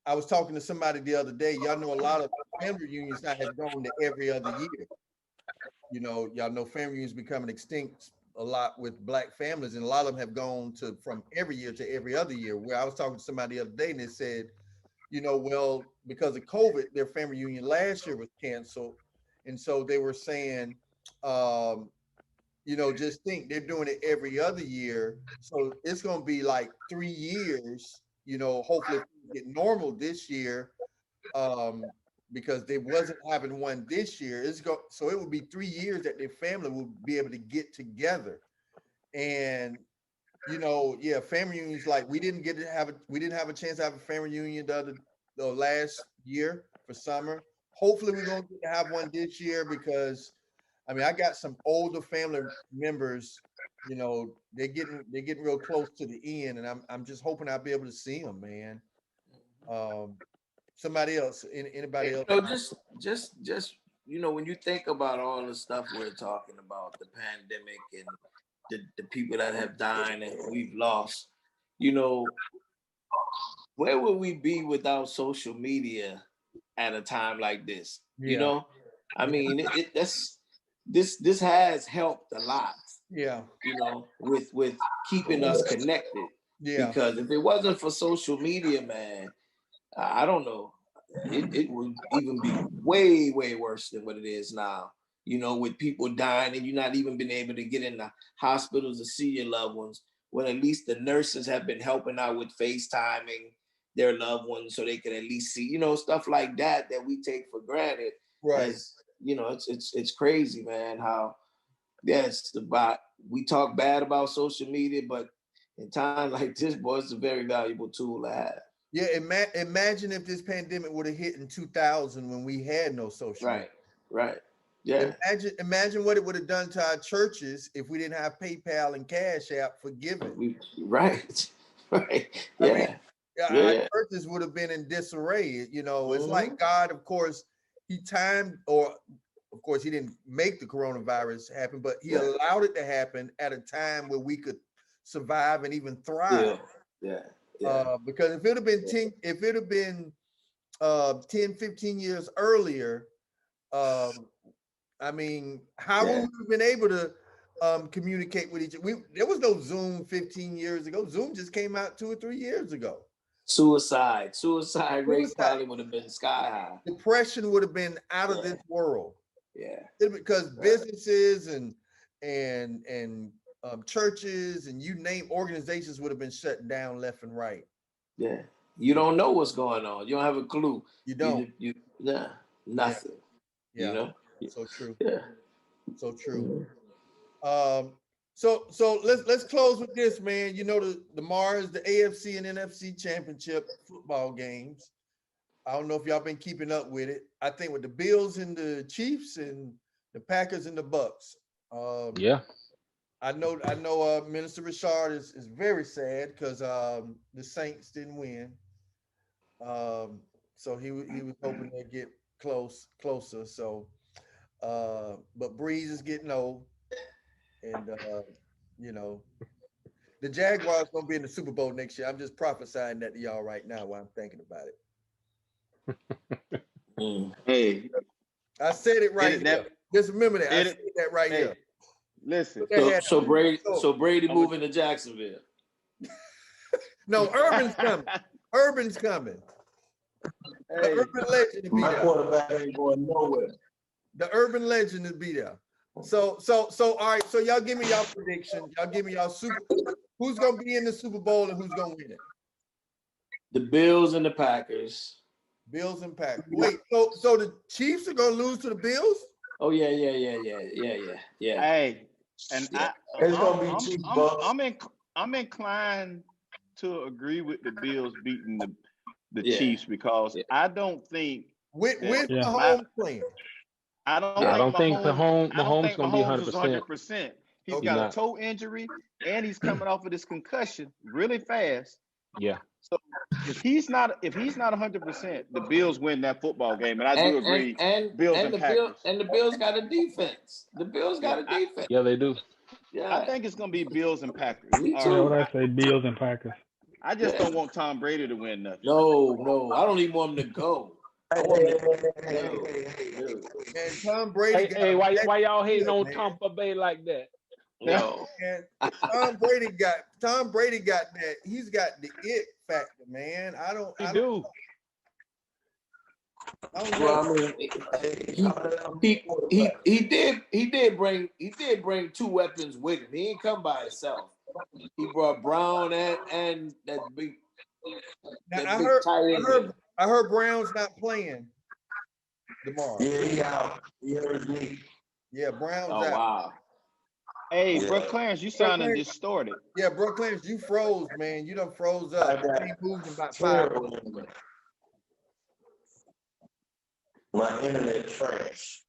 [SPEAKER 5] I was talking to somebody the other day. Y'all know a lot of family reunions now have gone to every other year. You know, y'all know family reunions becoming extinct a lot with Black families, and a lot of them have gone to from every year to every other year. Where I was talking to somebody the other day, and they said, you know, well, because of COVID, their family reunion last year was canceled, and so they were saying, you know, just think they're doing it every other year. So it's going to be like 3 years, you know, hopefully get normal this year, because they wasn't having one this year. So it would be 3 years that their family will be able to get together. And, you know, yeah, family reunions, like we didn't have a chance to have a family reunion the last year for summer. Hopefully we're going to get to have one this year because I mean, I got some older family members, you know, they're getting real close to the end, and I'm just hoping I'll be able to see them, man. Somebody else, anybody
[SPEAKER 4] you
[SPEAKER 5] else?
[SPEAKER 4] know, just you know, when you think about all the stuff we're talking about, the pandemic and the people that have died and we've lost, you know, where would we be without social media at a time like this? You
[SPEAKER 5] Yeah,
[SPEAKER 4] know, I mean, this has helped a lot,
[SPEAKER 5] yeah,
[SPEAKER 4] you know, with keeping us connected.
[SPEAKER 5] yeah,
[SPEAKER 4] Because if it wasn't for social media, man, I don't know, it would even be way, way worse than what it is now. You know, with people dying and you not even been able to get in the hospitals to see your loved ones. When at least the nurses have been helping out with FaceTiming their loved ones so they can at least see, you know, stuff like that we take for granted.
[SPEAKER 5] right.
[SPEAKER 4] As you know, it's crazy, man. How we talk bad about social media, but in times like this, boy, it's a very valuable tool to have.
[SPEAKER 5] Yeah, imagine if this pandemic would have hit in 2000 when we had no social media.
[SPEAKER 4] Right. Yeah.
[SPEAKER 5] Imagine what it would have done to our churches if we didn't have PayPal and Cash App for giving.
[SPEAKER 4] Right.
[SPEAKER 5] I mean,
[SPEAKER 4] Yeah.
[SPEAKER 5] our churches would have been in disarray. You know, it's like God, of course, he didn't make the coronavirus happen, but he allowed it to happen at a time where we could survive and even thrive.
[SPEAKER 4] Yeah.
[SPEAKER 5] Because if it had been 10, 15 years earlier, I mean, how would we have been able to communicate with each other? There was no Zoom 15 years ago. Zoom just came out 2 or 3 years ago.
[SPEAKER 4] Suicide rate probably would have been sky high.
[SPEAKER 5] Depression would have been out of this world.
[SPEAKER 4] Yeah.
[SPEAKER 5] Because businesses and churches and you name organizations would have been shut down left and right.
[SPEAKER 4] Yeah. You don't know what's going on. You don't have a clue.
[SPEAKER 5] You don't.
[SPEAKER 4] Nothing.
[SPEAKER 5] Yeah.
[SPEAKER 4] You know?
[SPEAKER 5] So true.
[SPEAKER 4] Yeah.
[SPEAKER 5] So true. So let's close with this, man. You know, the Mars, the AFC and NFC championship football games. I don't know if y'all been keeping up with it. I think with the Bills and the Chiefs and the Packers and the Bucks.
[SPEAKER 3] Yeah.
[SPEAKER 5] I know Minister Richard is very sad because the Saints didn't win. So he was hoping they'd get closer. So but Breeze is getting old. And you know, the Jaguars gonna be in the Super Bowl next year. I'm just prophesying that to y'all right now while I'm thinking about it.
[SPEAKER 2] Hey,
[SPEAKER 5] I said it right here. Just remember that. I said that right here.
[SPEAKER 2] Listen.
[SPEAKER 4] So Brady moving to Jacksonville.
[SPEAKER 5] No, Urban's coming. Urban's coming. The urban legend will be
[SPEAKER 7] My
[SPEAKER 5] there.
[SPEAKER 7] quarterback ain't going nowhere.
[SPEAKER 5] The urban legend will be there. So all right. So y'all give me y'all prediction. Y'all give me y'all who's gonna be in the Super Bowl and who's gonna win it?
[SPEAKER 4] The Bills and the Packers.
[SPEAKER 5] Bills and Packers. Wait, so the Chiefs are gonna lose to the Bills?
[SPEAKER 4] Oh yeah.
[SPEAKER 2] Hey, and
[SPEAKER 4] Yeah.
[SPEAKER 7] It's gonna be Chiefs, Bucks.
[SPEAKER 2] I'm inclined to agree with the Bills beating the
[SPEAKER 4] Yeah.
[SPEAKER 2] Chiefs because
[SPEAKER 4] Yeah.
[SPEAKER 2] I don't think
[SPEAKER 5] With
[SPEAKER 6] Yeah.
[SPEAKER 5] Mahomes playing.
[SPEAKER 2] I don't
[SPEAKER 4] Yeah.
[SPEAKER 3] I don't think
[SPEAKER 2] Mahomes
[SPEAKER 3] Mahomes gonna be
[SPEAKER 2] is
[SPEAKER 3] 100%.
[SPEAKER 2] 100%. He's
[SPEAKER 5] Okay.
[SPEAKER 2] got a
[SPEAKER 3] not.
[SPEAKER 2] toe injury and he's coming off of this concussion really fast.
[SPEAKER 3] Yeah.
[SPEAKER 2] So if he's not 100%, the Bills win that football game, and I do agree. Bills and
[SPEAKER 4] the
[SPEAKER 2] Packers.
[SPEAKER 4] The Bills got a defense. The Bills got a defense.
[SPEAKER 3] Yeah, they do.
[SPEAKER 4] Yeah.
[SPEAKER 2] I think it's gonna be Bills and Packers.
[SPEAKER 4] Me
[SPEAKER 2] All
[SPEAKER 4] too.
[SPEAKER 6] Yeah,
[SPEAKER 2] right.
[SPEAKER 6] what I say, Bills and Packers.
[SPEAKER 2] I just don't want Tom Brady to win nothing.
[SPEAKER 4] No, I don't even want him to go. I want him to
[SPEAKER 5] And Tom Brady.
[SPEAKER 3] Hey, why y'all hating on
[SPEAKER 5] man.
[SPEAKER 3] Tampa Bay like that?
[SPEAKER 4] No.
[SPEAKER 5] And Tom Brady got that. He's got the it factor, man. I don't
[SPEAKER 3] do.
[SPEAKER 4] Well, I mean, he did bring two weapons with him. He didn't come by himself. He brought Brown and that big.
[SPEAKER 5] Now,
[SPEAKER 4] that big tight end.
[SPEAKER 5] I heard Brown's not playing tomorrow.
[SPEAKER 7] Yeah, he out. He hurt his knee.
[SPEAKER 5] Yeah, Brown's
[SPEAKER 4] Oh
[SPEAKER 5] out.
[SPEAKER 4] wow.
[SPEAKER 2] Hey,
[SPEAKER 7] Yeah.
[SPEAKER 2] bro, Clarence, you sounding
[SPEAKER 5] Clarence.
[SPEAKER 2] distorted.
[SPEAKER 5] Yeah, bro, Clarence, you froze, man. You done froze up.
[SPEAKER 7] I got
[SPEAKER 5] You ain't moved in about 5
[SPEAKER 7] Terrible
[SPEAKER 5] minutes.
[SPEAKER 7] internet. My internet trash.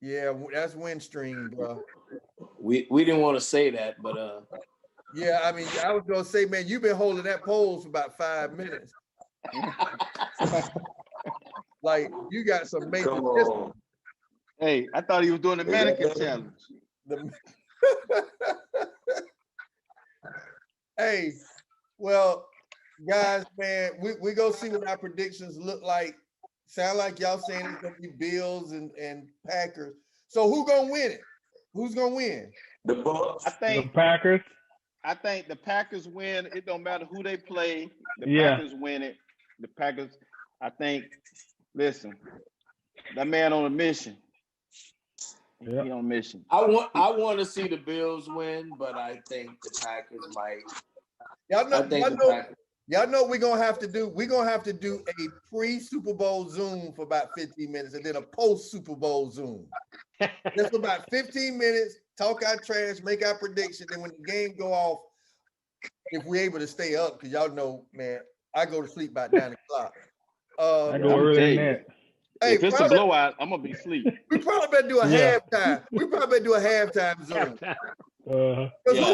[SPEAKER 5] Yeah, that's Windstream, bro.
[SPEAKER 4] We didn't want to say that, but
[SPEAKER 5] Yeah, I mean, I was gonna say, man, you've been holding that pole for about 5 minutes. Like you got some major.
[SPEAKER 7] Come on.
[SPEAKER 2] Hey, I thought he was doing the mannequin challenge.
[SPEAKER 5] Hey, well, guys, man, we go see what our predictions look like. Sound like y'all saying it's gonna be Bills and Packers. So who gonna win it? Who's gonna win?
[SPEAKER 7] The Bucks.
[SPEAKER 2] I
[SPEAKER 6] The
[SPEAKER 2] think
[SPEAKER 6] Packers.
[SPEAKER 2] the Packers win. It don't matter who they play. The
[SPEAKER 6] Yeah.
[SPEAKER 2] Packers win it. The Packers. I think. Listen, that man on a mission.
[SPEAKER 6] Yep.
[SPEAKER 2] He on a mission.
[SPEAKER 4] I want to see the Bills win, but I think the Packers might.
[SPEAKER 5] Y'all know,
[SPEAKER 4] I think the Packers.
[SPEAKER 5] y'all know we're gonna have to do a pre-Super Bowl Zoom for about 15 minutes and then a post-Super Bowl Zoom. Just for about 15 minutes, talk our trash, make our prediction. Then when the game go off, if we're able to stay up, because y'all know, man, I go to sleep about 9 o'clock.
[SPEAKER 6] I go
[SPEAKER 2] I'm
[SPEAKER 6] early
[SPEAKER 2] telling
[SPEAKER 6] than
[SPEAKER 2] you.
[SPEAKER 6] that.
[SPEAKER 5] Hey,
[SPEAKER 2] If it's a
[SPEAKER 5] probably,
[SPEAKER 2] blowout, I'm gonna be asleep.
[SPEAKER 5] we probably better do a
[SPEAKER 6] Yeah.
[SPEAKER 5] halftime. We probably better do a halftime Zoom.
[SPEAKER 6] Uh-huh.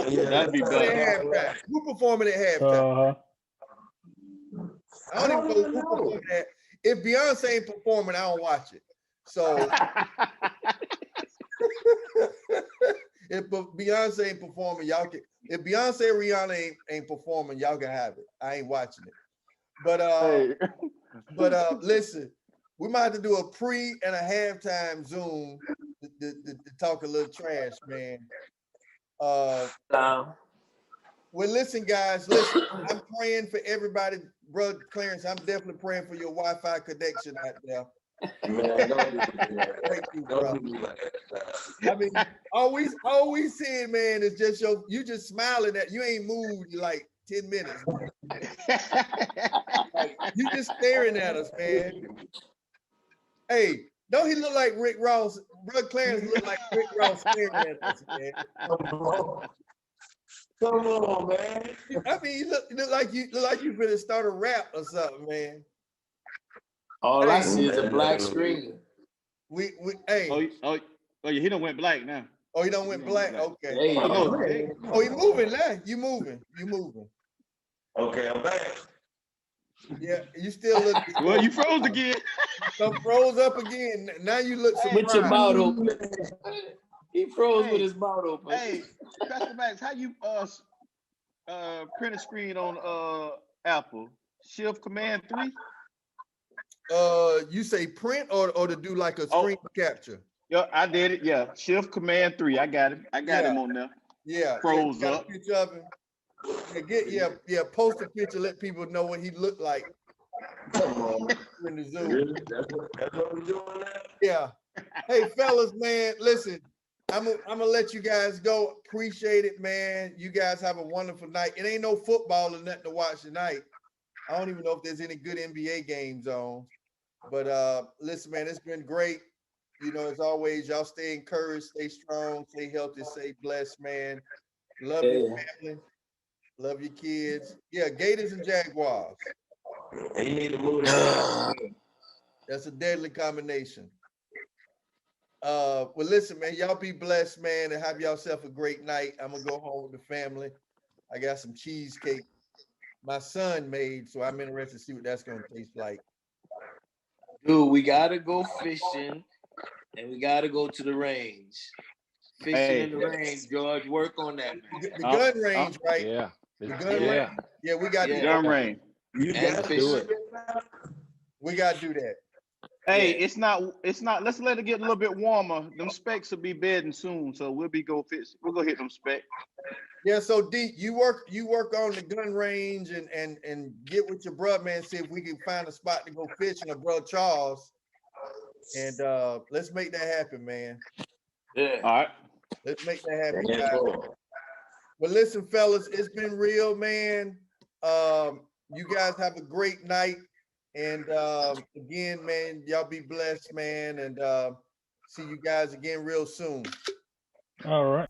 [SPEAKER 2] Yeah, that'd be better.
[SPEAKER 5] Halftime. Who performing at halftime?
[SPEAKER 6] Uh-huh.
[SPEAKER 5] I don't even know who performing at. If Beyonce ain't performing, I don't watch it. So if Beyonce ain't performing, y'all can. If Beyonce or Rihanna ain't performing, y'all can have it. I ain't watching it. But
[SPEAKER 2] Hey.
[SPEAKER 5] listen, we might have to do a pre and a halftime Zoom to talk a little trash, man. Well, listen, guys. Listen, I'm praying for everybody, brother Clarence. I'm definitely praying for your Wi-Fi connection out there.
[SPEAKER 7] Man, don't do that.
[SPEAKER 5] Thank you, bro.
[SPEAKER 7] Don't do that.
[SPEAKER 5] I mean, all we seeing, man, is just you just smiling at you ain't moved in like 10 minutes. Like, you just staring at us, man. Hey, don't he look like Rick Ross? Brother Clarence look like Rick Ross staring at us, man.
[SPEAKER 7] Come on, man.
[SPEAKER 5] I mean, you look like you finna start a rap or something, man.
[SPEAKER 4] All I see is a black screen.
[SPEAKER 5] Hey,
[SPEAKER 2] He done went black now.
[SPEAKER 5] oh, he done went black. Okay.
[SPEAKER 4] There you go.
[SPEAKER 5] Oh, you moving now? You moving?
[SPEAKER 7] Okay, I'm back.
[SPEAKER 5] Yeah, you still look.
[SPEAKER 2] Well, you froze again.
[SPEAKER 5] So froze up again. Now you look surprised.
[SPEAKER 4] With your mouth open. He froze with his mouth open.
[SPEAKER 2] Hey, Pastor Max, how you print a screen on Apple? Shift Command 3?
[SPEAKER 5] You say print or to do like a screen capture?
[SPEAKER 2] Yeah, I did it. Yeah, Shift Command 3. I got him. I got him on there.
[SPEAKER 5] Yeah.
[SPEAKER 2] Froze
[SPEAKER 5] got
[SPEAKER 2] up.
[SPEAKER 5] A picture of him. Yeah, post a picture, let people know what he looked like
[SPEAKER 7] Come on.
[SPEAKER 5] in the Zoom.
[SPEAKER 7] Really? That's what we're doing now?
[SPEAKER 5] Yeah. Hey, fellas, man, listen, I'm gonna let you guys go. Appreciate it, man. You guys have a wonderful night. It ain't no football or nothing to watch tonight. I don't even know if there's any good NBA games on. But listen, man, it's been great. You know, as always, y'all stay encouraged, stay strong, stay healthy, stay blessed, man. Love your
[SPEAKER 4] Yeah.
[SPEAKER 5] family, love your kids. Yeah, Gators and Jaguars.
[SPEAKER 7] And you need to move that.
[SPEAKER 5] That's a deadly combination. Well, listen, man, y'all be blessed, man, and have yourself a great night. I'm gonna go home with the family. I got some cheesecake my son made, so I'm interested to see what that's gonna taste like.
[SPEAKER 4] Dude, we gotta go fishing and we gotta go to the range. Fishing
[SPEAKER 2] Hey.
[SPEAKER 4] in the range, George. Work on that, man.
[SPEAKER 5] The gun range, right?
[SPEAKER 3] Yeah.
[SPEAKER 5] The
[SPEAKER 3] Let's-
[SPEAKER 5] gun
[SPEAKER 3] yeah.
[SPEAKER 5] range. Yeah, we got to
[SPEAKER 4] Yeah.
[SPEAKER 5] do
[SPEAKER 2] Gun
[SPEAKER 5] that.
[SPEAKER 2] range.
[SPEAKER 7] You
[SPEAKER 4] And
[SPEAKER 7] got
[SPEAKER 3] do it.
[SPEAKER 5] We got to do that.
[SPEAKER 2] Hey,
[SPEAKER 4] Yeah.
[SPEAKER 2] it's not, let's let it get a little bit warmer. Them specs will be bedding soon, so we'll go hit them specs.
[SPEAKER 5] Yeah, so D, you work on the gun range and get with your brother, man, see if we can find a spot to go fishing, or brother Charles. And let's make that happen, man.
[SPEAKER 4] Yeah.
[SPEAKER 2] All right.
[SPEAKER 5] Let's make that happen,
[SPEAKER 7] Yeah,
[SPEAKER 5] guys.
[SPEAKER 7] cool.
[SPEAKER 5] Well, listen, fellas, it's been real, man. You guys have a great night. And again, man, y'all be blessed, man. And see you guys again real soon.
[SPEAKER 6] All right.